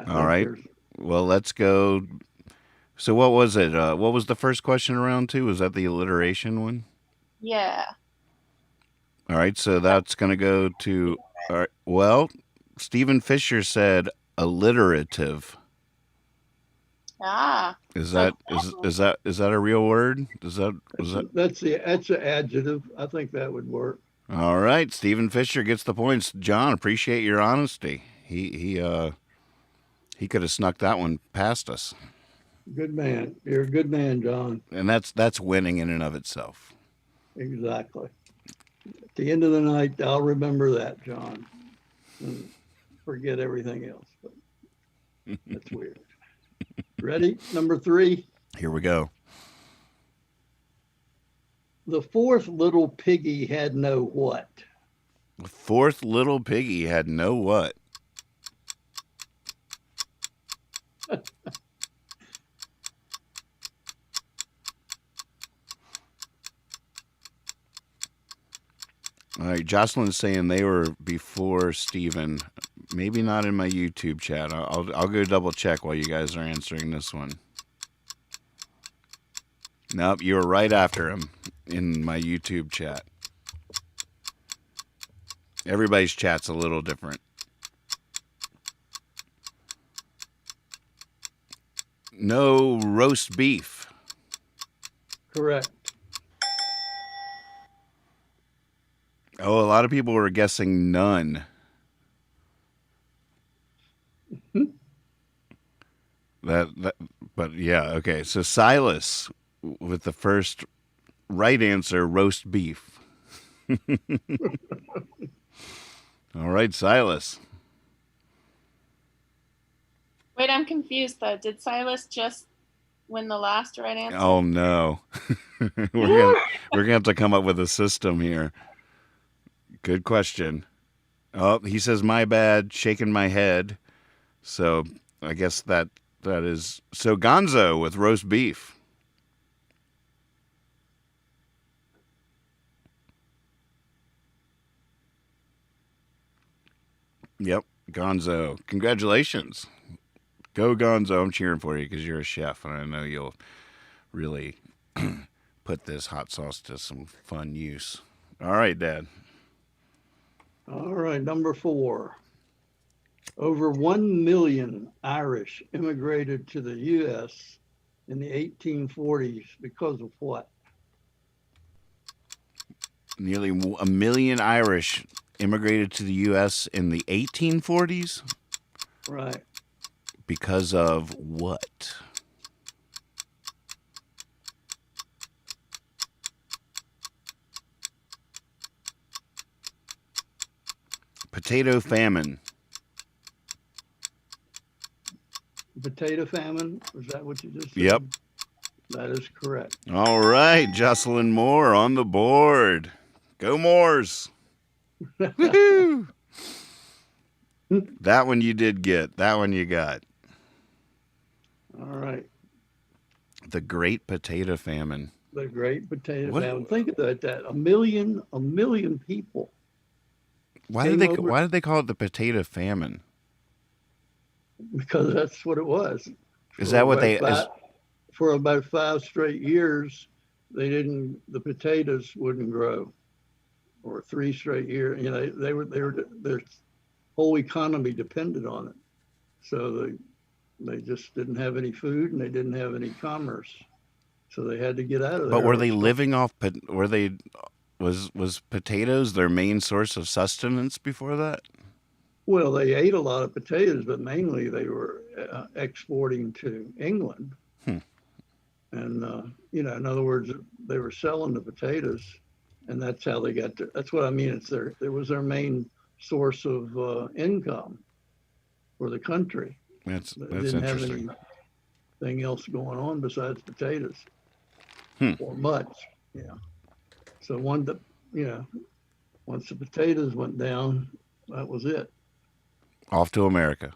All right. Well, let's go. So what was it? What was the first question around 2? Was that the alliteration one? Yeah. All right. So that's going to go to. All right, well, Stephen Fisher said alliterative. Ah. Is that a real word? That's an adjective. I think that would work. All right, Stephen Fisher gets the points. John, appreciate your honesty. He could have snuck that one past us. Good man. You're a good man, John. And that's winning in and of itself. Exactly. At the end of the night, I'll remember that, John, and forget everything else. But that's weird. Ready? Number 3. Here we go. The 4th little piggy had no what? The 4th little piggy had no what? All right, Jocelyn's saying they were before Steven. Maybe not in my YouTube chat. I'll go double check while you guys are answering this one. Nope, you were right after him in my YouTube chat. Everybody's chat's a little different. No roast beef. Correct. Oh, a lot of people were guessing none. But yeah, okay. So Silas with the first right answer, roast beef. All right, Silas. Wait, I'm confused though. Did Silas just win the last right answer? Oh no. We're gonna have to come up with a system here. Good question. Oh, he says my bad, shaking my head. So I guess that is so Gonzo with roast beef. Yep, Gonzo. Congratulations. Go Gonzo. I'm cheering for you because you're a chef and I know you'll really put this hot sauce to some fun use. All right, Dad. All right, number 4. Over 1 million Irish immigrated to the U.S. in the 1840s because of what? Nearly 1 million Irish immigrated to the U.S. in the 1840s? Right. Because of what? Potato famine. Potato famine? Was that what you just said? Yep. That is correct. All right, Jocelyn Moore on the board. Go Moors. Woohoo! That one you did get. That one you got. All right. The Great Potato Famine. The Great Potato Famine. Think about that. A million people. Why did they call it the Potato Famine? Because that's what it was. Is that what they? For about 5 straight years, the potatoes wouldn't grow, or 3 straight years. You know, their whole economy depended on it. So they just didn't have any food and they didn't have any commerce. So they had to get out of there. But were they living off? Was potatoes their main source of sustenance before that? Well, they ate a lot of potatoes, but mainly they were exporting to England. And, in other words, they were selling the potatoes, and that's how they got that's what I mean. It was their main source of income for the country. That's didn't interesting. have anything else going on besides potatoes or much. Yeah. So once the potatoes went down, that was it. Off to America.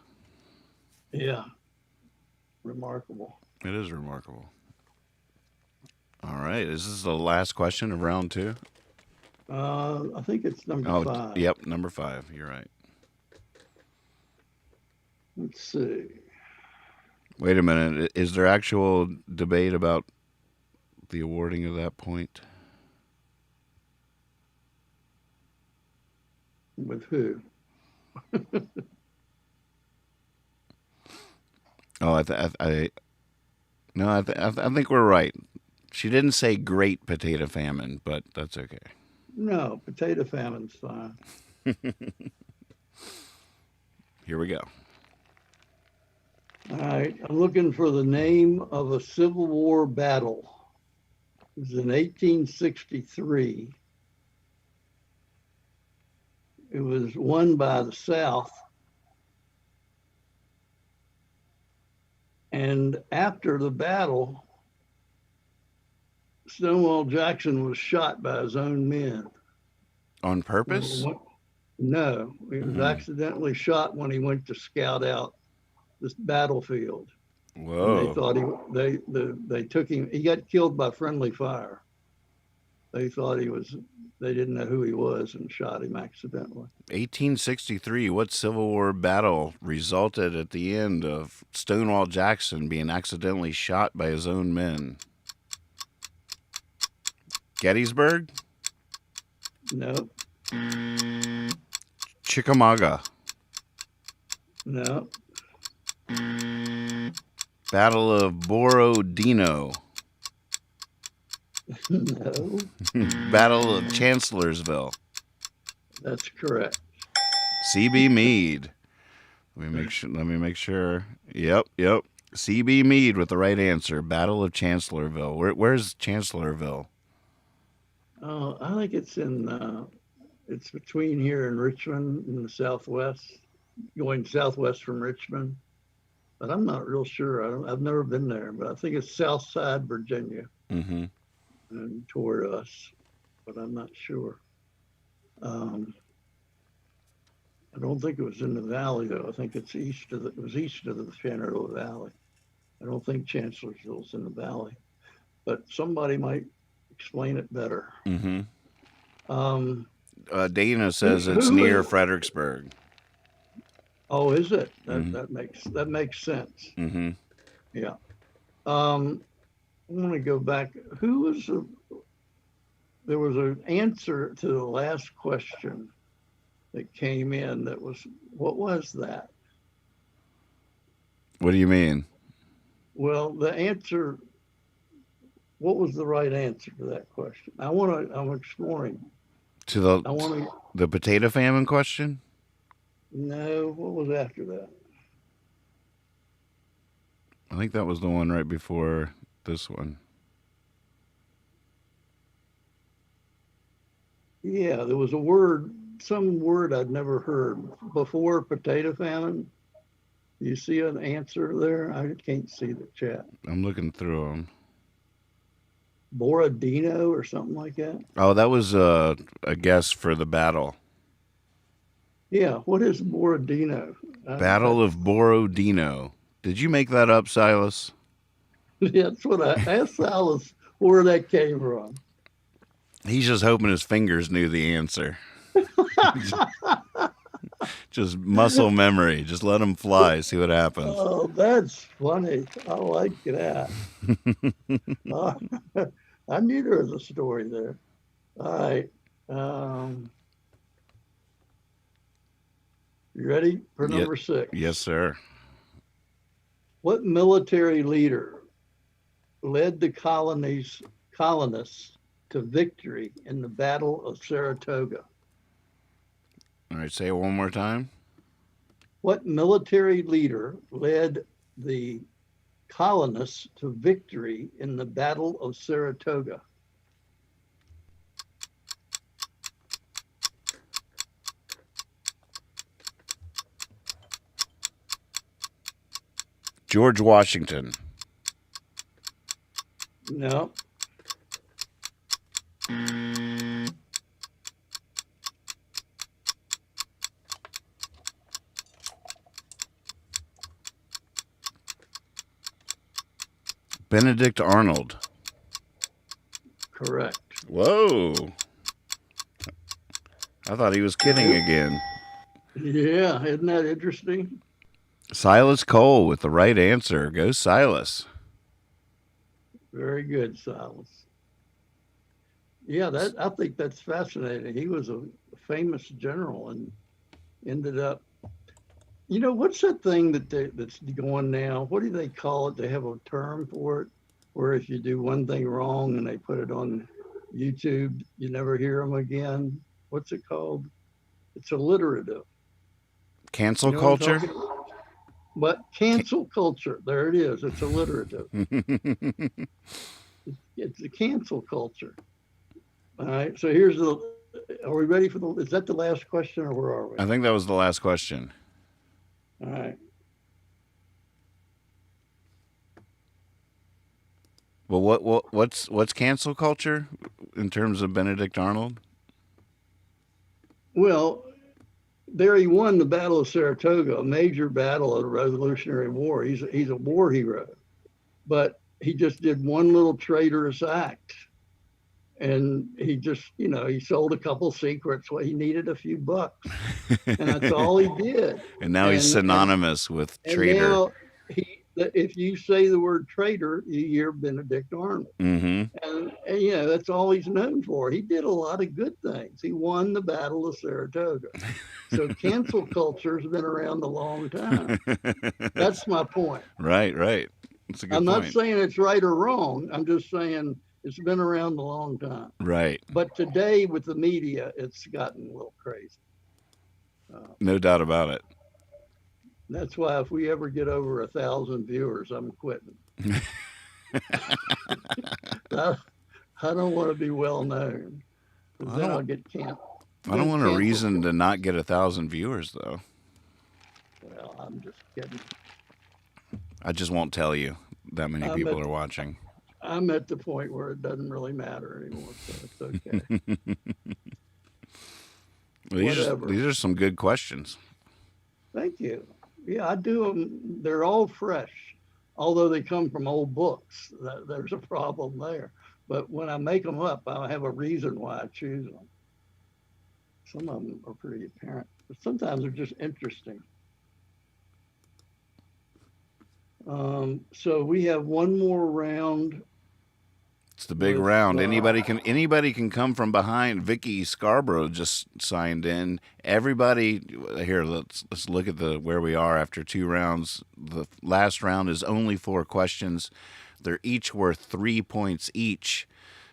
Yeah. Remarkable. It is remarkable. All right. Is this the last question of round 2? I think it's number 5. Yep, number 5. You're right. Let's see. Wait a minute. Is there actual debate about the awarding of that point? With who? Oh, I think we're right. She didn't say great potato famine, but that's okay. No, potato famine's fine. Here we go. All right, I'm looking for the name of a Civil War battle. It was in 1863. It was won by the South. And after the battle, Stonewall Jackson was shot by his own men. On purpose? No, he was accidentally shot when he went to scout out this battlefield. Whoa. And they thought they took him, he got killed by friendly fire. They thought they didn't know who he was and shot him accidentally. 1863, what Civil War battle resulted at the end of Stonewall Jackson being accidentally shot by his own men? Gettysburg? No. Chickamauga? No. Battle of Borodino? No. Battle of Chancellorsville? That's correct. C.B. Meade. Let me make sure. Yep. C.B. Meade with the right answer. Battle of Chancellorsville. Where's Chancellorsville? Oh, I think it's it's between here and Richmond in the southwest, going southwest from Richmond. But I'm not real sure. I've never been there, but I think it's Southside Virginia. Mm-hmm. And toward us, but I'm not sure. I don't think it was in the valley though. I think it was east of the Shenandoah Valley. I don't think Chancellorsville's in the valley, but somebody might explain it better. Mm-hmm. Dana says it's near Fredericksburg. Oh, is it? That makes sense. Mm-hmm. Yeah. I want to go back. There was an answer to the last question that came in what was that? What do you mean? Well, the answer, what was the right answer to that question? I'm exploring. To the potato famine question? No, what was after that? I think that was the one right before this one. Yeah, there was some word I'd never heard before potato famine. You see an answer there? I can't see the chat. I'm looking through them. Borodino or something like that? Oh, that was a guess for the battle. Yeah, what is Borodino? Battle of Borodino. Did you make that up, Silas? That's what I asked Silas where that came from. He's just hoping his fingers knew the answer. Just muscle memory. Just let him fly. See what happens. Oh, that's funny. I like that. I knew there was a story there. All right. You ready for number 6? Yes, sir. What military leader led the colonists to victory in the Battle of Saratoga? All right, say it one more time. What military leader led the colonists to victory in the Battle of Saratoga? George Washington. No. Benedict Arnold. Correct. Whoa. I thought he was kidding again. Yeah, isn't that interesting? Silas Cole with the right answer. Go Silas. Very good, Silas. Yeah, I think that's fascinating. He was a famous general and ended up. You know, what's that thing that's going now? What do they call it? They have a term for it, where if you do one thing wrong and they put it on YouTube, you never hear them again. What's it called? It's alliterative. Cancel You know what I'm culture? talking about? But cancel culture, there it is. It's alliterative. It's a cancel culture. All right. So here's are we ready for is that the last question or where are we? I think that was the last question. All right. Well, what's cancel culture in terms of Benedict Arnold? Well, there he won the Battle of Saratoga, a major battle of the Revolutionary War. He's a war hero, but he just did one little traitorous act, and he just, he sold a couple secrets. Well, he needed a few bucks, and that's all he did. And now he's synonymous with traitor. Now if you say the word traitor, you hear Benedict Arnold. Mm-hmm. And that's all he's known for. He did a lot of good things. He won the Battle of Saratoga. So cancel culture has been around a long time. That's my point. Right. That's a good I'm point. not saying it's right or wrong. I'm just saying it's been around a long time. Right. But today with the media, it's gotten a little crazy. No doubt about it. That's why if we ever get over 1,000 viewers, I'm quitting. I don't want to be well known. Then I'll get canceled. I don't want a reason to not get 1,000 viewers, though. Well, I'm just kidding. I just won't tell you that many people are watching. I'm at the point where it doesn't really matter anymore, so it's okay. Well, these are some good questions. Thank you. Yeah, I do them. They're all fresh, although they come from old books. There's a problem there. But when I make them up, I have a reason why I choose them. Some of them are pretty apparent, but sometimes they're just interesting. So we have one more round. It's the big round. Anybody can come from behind. Vicky Scarborough just signed in. Everybody here. Let's look at where we are after 2 rounds. The last round is only 4 questions. They're each worth 3 points each.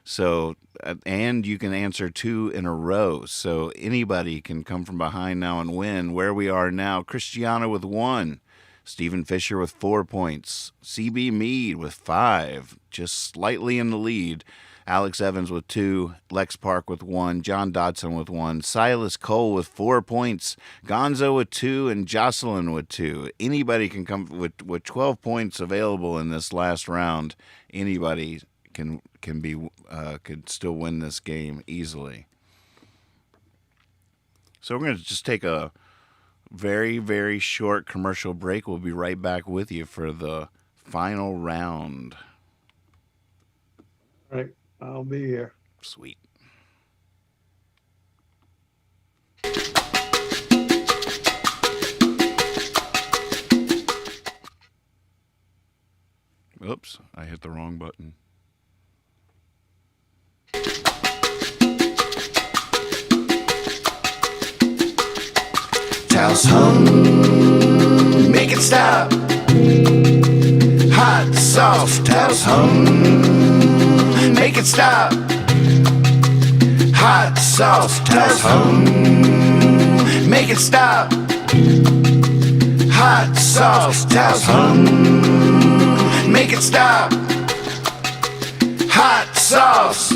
So, and you can answer 2 in a row. So anybody can come from behind now and win. Where we are now, Christiana with 1. Stephen Fisher with 4 points. CB Mead with 5, just slightly in the lead. Alex Evans with 2. Lex Park with 1. John Dodson with 1. Silas Cole with 4 points. Gonzo with 2. And Jocelyn with 2. Anybody can come with 12 points available in this last round. Anybody could still win this game easily. So we're going to just take a very, very short commercial break. We'll be right back with you for the final round. All right, I'll be here. Sweet. Oops, I hit the wrong button. Towels hum, make it stop. Hot sauce, towels hum, make it stop. Hot sauce, towels hum, make it stop. Hot sauce, towels hum, make it stop. Hot sauce,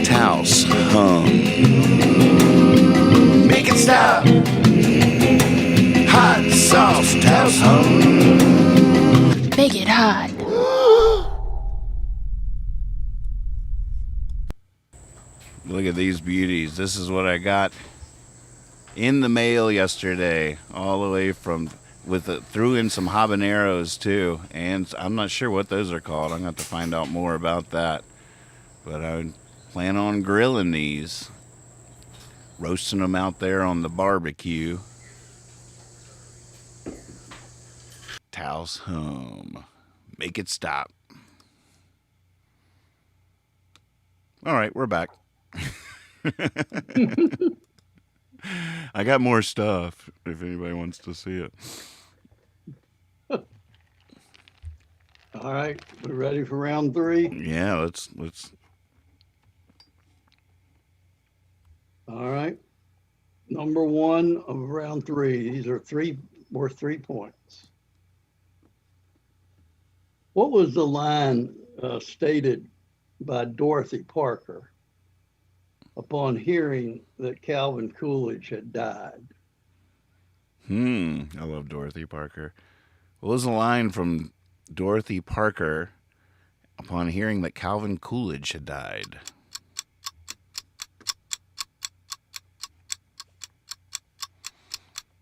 towels hum, make it stop. Hot sauce, towels hum, make it hot. Look at these beauties. This is what I got in the mail yesterday, all the way from threw in some habaneros too, and I'm not sure what those are called. I'm going to have to find out more about that. But Plan on grilling these. Roasting them out there on the barbecue. Towels home. Make it stop. All right, we're back. I got more stuff if anybody wants to see it. All right, we're ready for round 3? Yeah, let's. All right. Number 1 of round 3. These are worth 3 points. What was the line stated by Dorothy Parker upon hearing that Calvin Coolidge had died? I love Dorothy Parker. What was the line from Dorothy Parker upon hearing that Calvin Coolidge had died?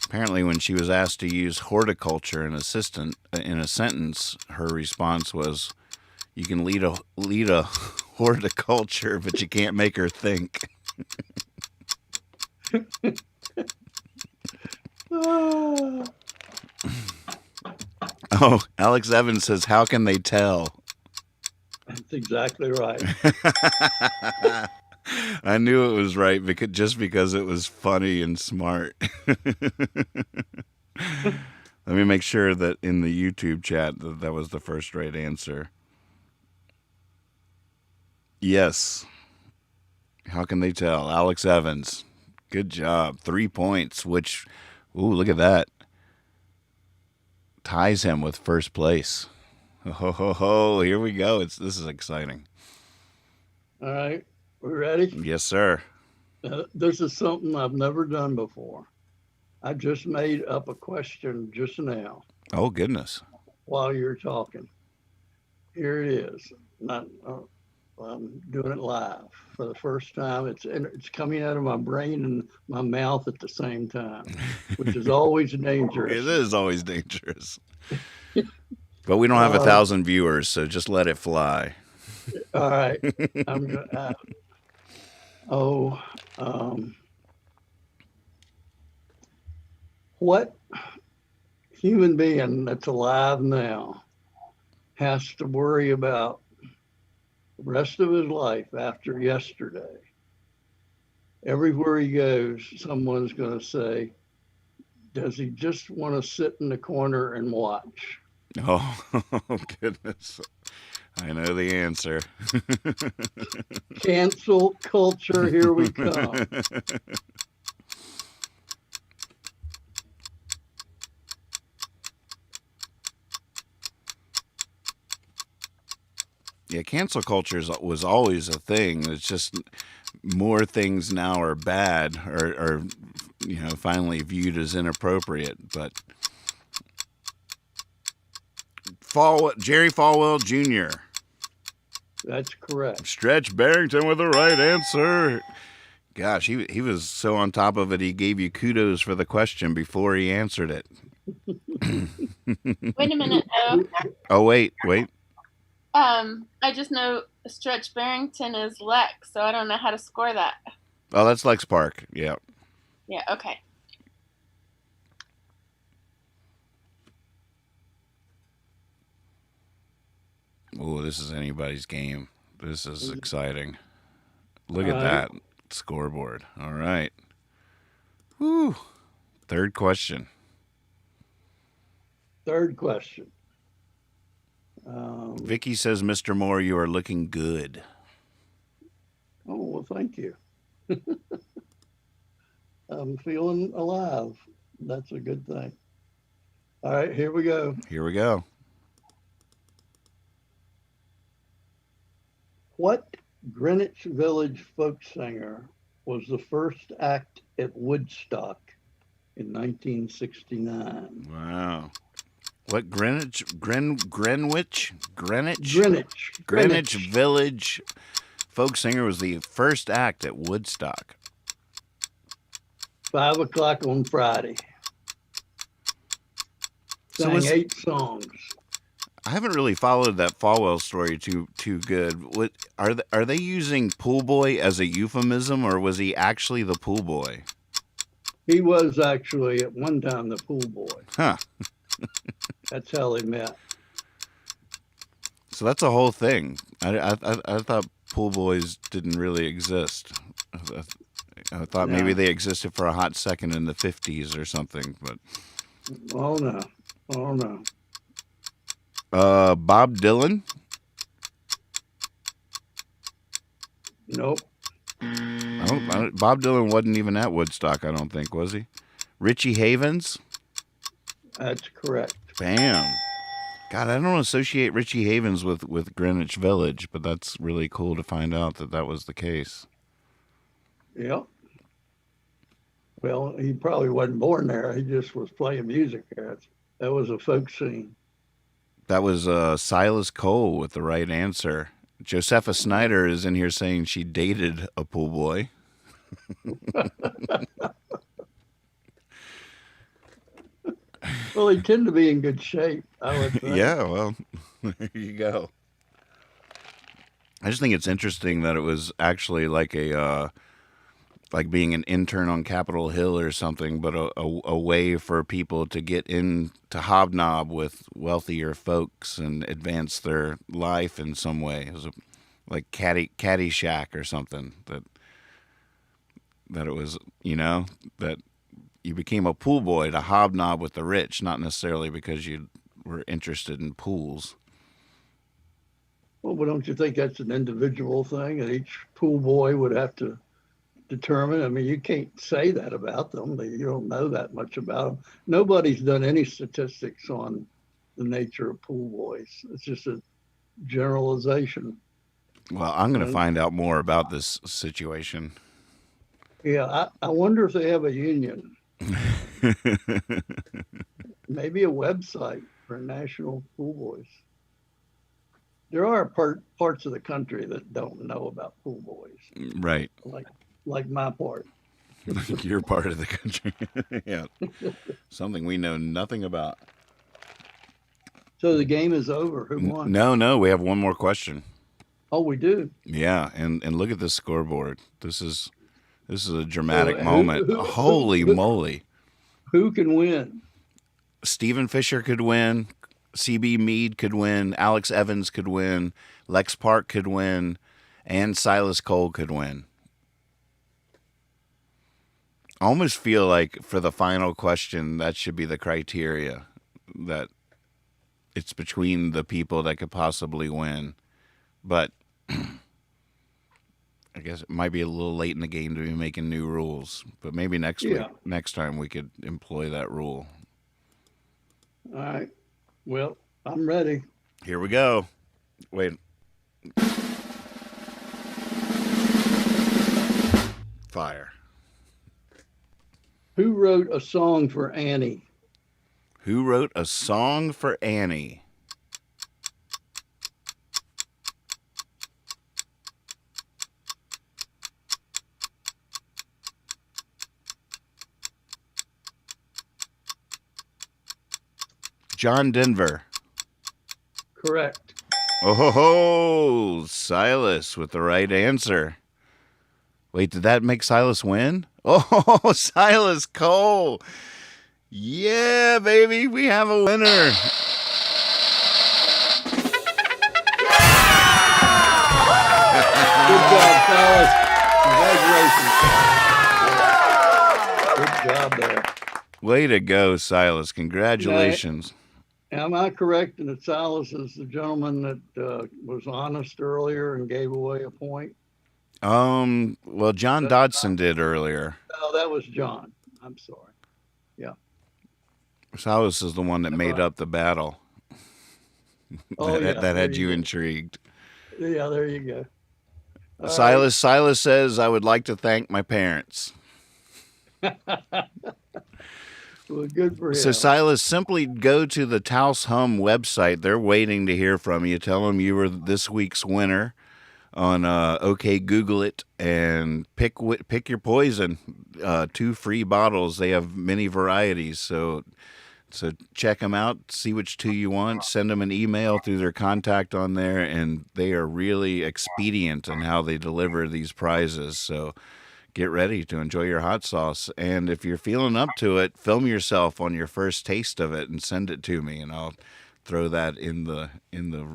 Apparently, when she was asked to use horticulture in a sentence, her response was, "You can lead a horticulture, but you can't make her think." Oh, Alex Evans says, "How can they tell?" That's exactly right. I knew it was right because it was funny and smart. Let me make sure that in the YouTube chat that was the first right answer. Yes. How can they tell? Alex Evans. Good job. 3 points, which, ooh, look at that. Ties him with first place. Ho, here we go. This is exciting. All right, we ready? Yes, sir. This is something I've never done before. I just made up a question just now. Oh, goodness. While you're talking. Here it is. I'm doing it live for the first time. It's coming out of my brain and my mouth at the same time, which is always dangerous. It is always dangerous. But we don't have 1,000 viewers, so just let it fly. All right. What human being that's alive now has to worry about the rest of his life after yesterday? Everywhere he goes, someone's going to say, does he just want to sit in the corner and watch? Oh, goodness. I know the answer. Cancel culture, here we come. Yeah, cancel culture was always a thing. It's just more things now are bad or finally viewed as inappropriate. But Jerry Falwell Jr. That's correct. Stretch Barrington with the right answer. Gosh, he was so on top of it, he gave you kudos for the question before he answered it. Wait a minute, though. Oh, wait. I just know Stretch Barrington is Lex, so I don't know how to score that. Oh, that's Lex Park. Yeah. Yeah, okay. Oh, this is anybody's game. This is exciting. Look at that scoreboard. All right. Woo. Third question. Vicky says, Mr. Moore, you are looking good. Oh, well, thank you. I'm feeling alive. That's a good thing. All right, here we go. What Greenwich Village folk singer was the first act at Woodstock in 1969? Wow. What Greenwich Village folk singer was the first act at Woodstock? 5 o'clock on Friday. Sang 8 songs. I haven't really followed that Falwell story too good. What are they using pool boy as a euphemism, or was he actually the pool boy? He was actually at one time the pool boy. Huh. That's how they met. So that's a whole thing. I thought pool boys didn't really exist. I thought maybe they existed for a hot second in the 50s or something, but. Oh no. Oh no. Bob Dylan? Nope. Bob Dylan wasn't even at Woodstock, I don't think, was he? Richie Havens? That's correct. Bam. God, I don't associate Richie Havens with Greenwich Village, but that's really cool to find out that was the case. Yep. Well, he probably wasn't born there. He just was playing music there. That was a folk scene. That was Silas Cole with the right answer. Josepha Snyder is in here saying she dated a pool boy. Well, they tend to be in good shape, I would think. Yeah, well, there you go. I just think it's interesting that it was actually like like being an intern on Capitol Hill or something, but a way for people to get in to hobnob with wealthier folks and advance their life in some way. It was like Caddyshack or something that it was, that you became a pool boy to hobnob with the rich, not necessarily because you were interested in pools. Well, but don't you think that's an individual thing that each pool boy would have to determine? I mean, you can't say that about them. You don't know that much about them. Nobody's done any statistics on the nature of pool boys. It's just a generalization. Well, I'm going to find out more about this situation. Yeah, I wonder if they have a union. Maybe a website for national pool boys. There are parts of the country that don't know about pool boys. Right. Like my part. Like your part of the country. Yeah. Something we know nothing about. So the game is over. Who won? No, we have one more question. Oh, we do? Yeah, and look at this scoreboard. This is a dramatic moment. Holy moly. Who can win? Stephen Fisher could win. CB Mead could win. Alex Evans could win. Lex Park could win. And Silas Cole could win. I almost feel like for the final question, that should be the criteria. That it's between the people that could possibly win. But I guess it might be a little late in the game to be making new rules. But maybe next time we could employ that rule. All right. Well, I'm ready. Here we go. Wait. Fire. Who wrote a song for Annie? Who wrote a song for Annie? John Denver. Correct. Oh ho ho! Silas with the right answer. Wait, did that make Silas win? Oh, Silas Cole. Yeah, baby, we have a winner. Good job, Silas. Congratulations. Good job there. Way to go, Silas. Congratulations. Now, am I correct in that Silas is the gentleman that was honest earlier and gave away a point? Well, John Dodson did earlier. Oh, that was John. I'm sorry. Yeah. Silas is the one that made up the battle. that had you intrigued. Yeah, there you go. Silas says, I would like to thank my parents. Well, good for him. So, Silas, simply go to the Taos Hum website. They're waiting to hear from you. Tell them you were this week's winner on OK Google it and pick your poison. 2 free bottles. They have many varieties, so So check them out, see which two you want, send them an email through their contact on there, and they are really expedient in how they deliver these prizes. So get ready to enjoy your hot sauce. And if you're feeling up to it, film yourself on your first taste of it and send it to me, and I'll throw that in the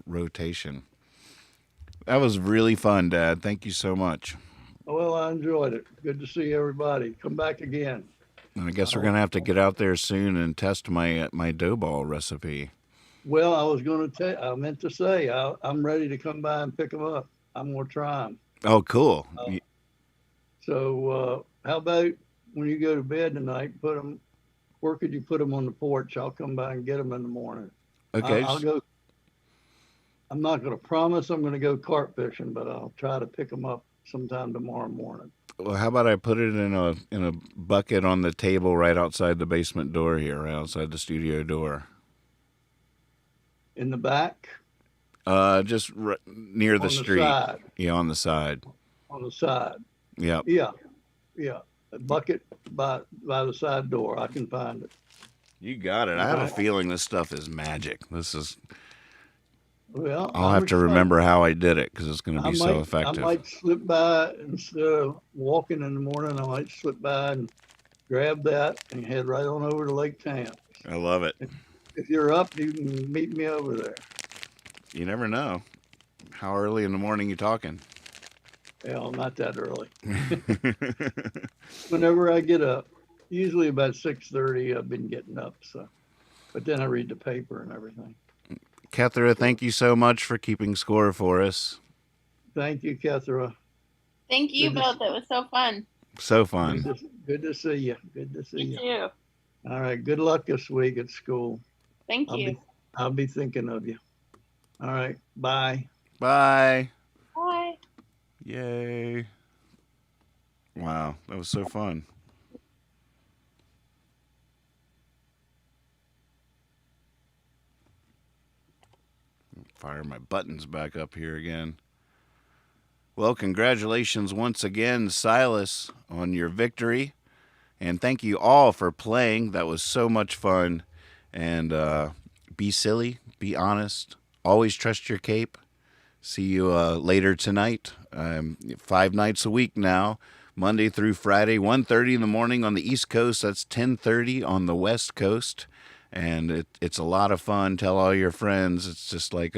rotation. That was really fun, Dad. Thank you so much. Well, I enjoyed it. Good to see everybody. Come back again. And I guess we're going to have to get out there soon and test my dough ball recipe. Well, I meant to say, I'm ready to come by and pick them up. I'm going to try them. Oh, cool. So how about when you go to bed tonight, where could you put them on the porch? I'll come by and get them in the morning. Okay. I'll go. I'm not going to promise I'm going to go carp fishing, but I'll try to pick them up sometime tomorrow morning. Well, how about I put it in a bucket on the table right outside the basement door here, right outside the studio door? In the back? Just near the street. Side. Yeah, on the side. On the side. Yep. Yeah. A bucket by the side door. I can find it. You got it. I have a feeling this stuff is magic. Well, I'll have to remember how I did it because it's going to be so effective. I might slip by instead of walking in the morning. I might slip by and grab that and head right on over to Lake Tampa. I love it. If you're up, you can meet me over there. You never know. How early in the morning you talking? Well, not that early. Whenever I get up, usually about 6:30, I've been getting up. But then I read the paper and everything. Kethra, thank you so much for keeping score for us. Thank you, Kethra. Thank you both. It was so fun. So fun. Good to see you. Good to see you. You too. All right. Good luck this week at school. Thank you. I'll be thinking of you. All right. Bye. Bye. Bye. Yay. Wow. That was so fun. Fire my buttons back up here again. Well, congratulations once again, Silas, on your victory. And thank you all for playing. That was so much fun. And be silly, be honest, always trust your cape. See you later tonight. 5 nights a week now, Monday through Friday, 1:30 in the morning on the East Coast. That's 10:30 on the West Coast. And it's a lot of fun. Tell all your friends. It's just like,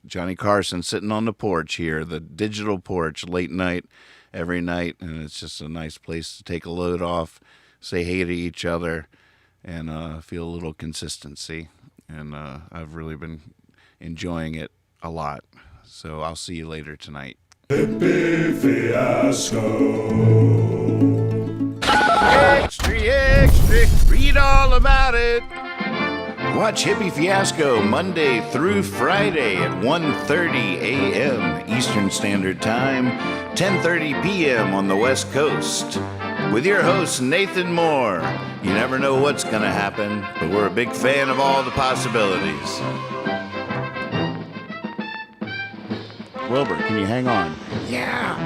Johnny Carson sitting on the porch here, the digital porch, late night, every night. And it's just a nice place to take a load off, say hey to each other, and feel a little consistency. And I've really been enjoying it a lot. So I'll see you later tonight. Hippie Fiasco. Extra, read all about it. Watch Hippie Fiasco Monday through Friday at 1:30 a.m. Eastern Standard Time, 10:30 p.m. on the West Coast. With your host, Nathan Moore. You never know what's going to happen, but we're a big fan of all the possibilities. Wilbur, can you hang on? Yeah.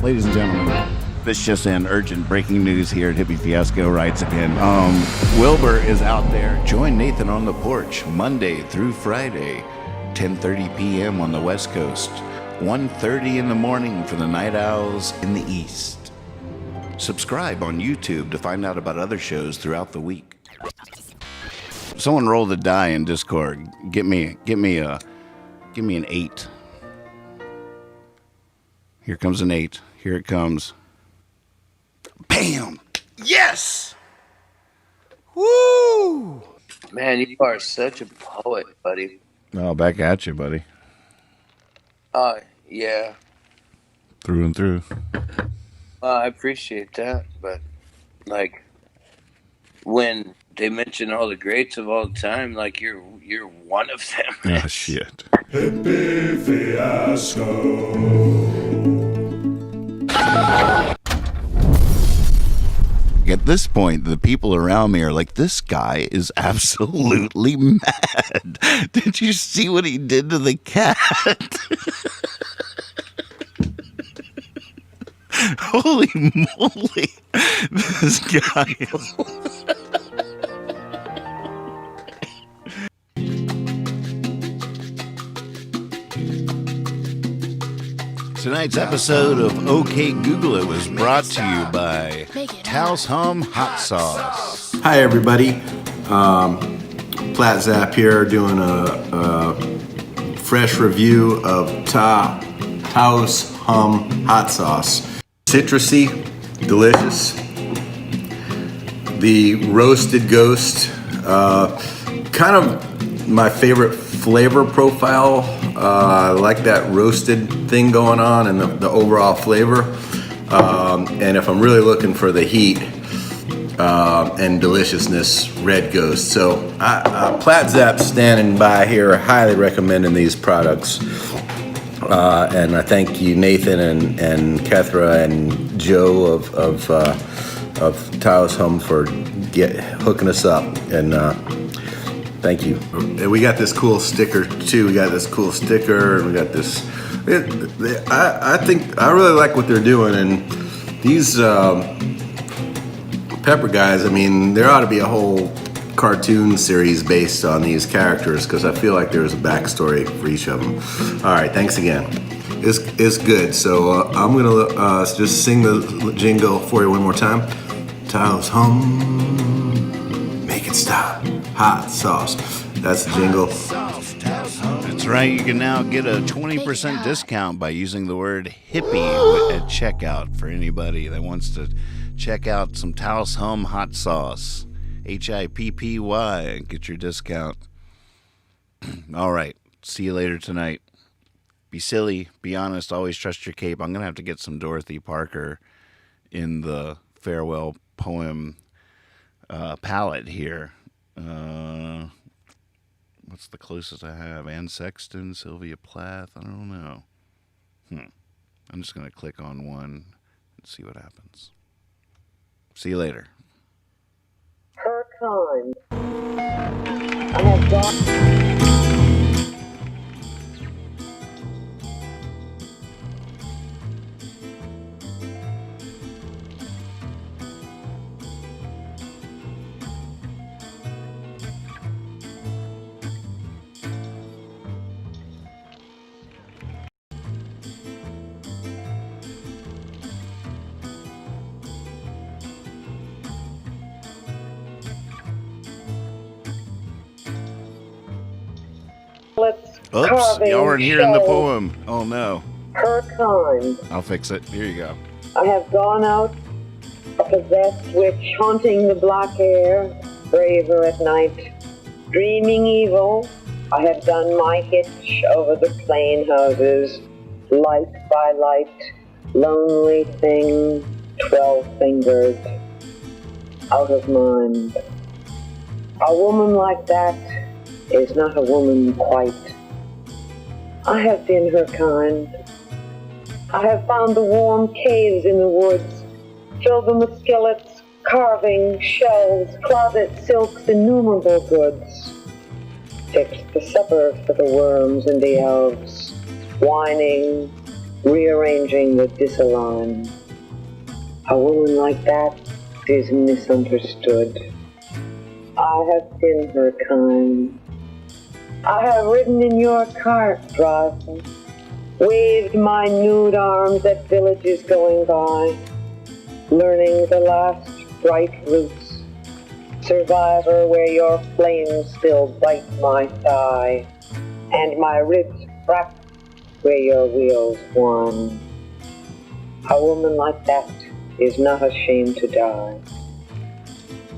Ladies and gentlemen, this just in, urgent breaking news here at Hippie Fiasco Rides Again. Wilbur is out there. Join Nathan on the porch Monday through Friday, 10:30 p.m. on the West Coast, 1:30 in the morning for the Night Owls in the East. Subscribe on YouTube to find out about other shows throughout the week. Someone roll the die in Discord. Give me an 8. Here comes an 8. Here it comes. Bam! Yes! Woo! Man, you are such a poet, buddy. Oh, back at you, buddy. Yeah. Through and through. I appreciate that, but like when they mention all the greats of all time, like you're one of them. Oh shit. Hippie Fiasco. At this point, the people around me are like, this guy is absolutely mad. Did you see what he did to the cat? Holy moly. This guy. Tonight's episode of OK Google It was brought to you by Taos Hum Hot Sauce. Hi everybody, Plat Zap here doing a fresh review of Taos Hum Hot Sauce. Citrusy, delicious. The roasted ghost, kind of my favorite flavor profile. I like that roasted thing going on and the overall flavor. And if I'm really looking for the heat and deliciousness, red ghost. So Plat Zap's standing by here, highly recommending these products. And I thank you, Nathan and Kethra and Joe of Taos Hum for hooking us up. And thank you. And we got this cool sticker too. We got this cool sticker, and we got this. I think I really like what they're doing, and these pepper guys. I mean, there ought to be a whole cartoon series based on these characters because I feel like there's a backstory for each of them. All right, thanks again. It's good. So I'm gonna just sing the jingle for you one more time. Taos Hum, make it stop. Hot sauce. That's the jingle. That's right. You can now get a 20% discount by using the word hippie at checkout for anybody that wants to check out some Taos Hum hot sauce. HIPPY and get your discount. All right. See you later tonight. Be silly. Be honest. Always trust your cape. I'm going to have to get some Dorothy Parker in the farewell poem palette here. What's the closest I have? Anne Sexton, Sylvia Plath. I don't know. I'm just going to click on one and see what happens. See you later. Her kind. I have got... Oops, y'all weren't hearing the poem. Oh no. Her kind. I'll fix it. Here you go. I have gone out, a possessed witch, haunting the black air, braver at night. Dreaming evil, I have done my hitch over the plain houses, light by light, lonely thing, 12-fingered, out of mind. A woman like that is not a woman quite. I have been her kind. I have found the warm caves in the woods, filled them with skillets, carving, shells, closets, silks, innumerable goods. Fixed the supper for the worms and the elves, whining, rearranging the disaligned. A woman like that is misunderstood. I have been her kind. I have ridden in your cart, Dryden, waved my nude arms at villages going by, learning the last bright roots, survivor where your flames still bite my thigh, and my ribs crack where your wheels whine. A woman like that is not ashamed to die.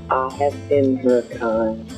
I have been her kind.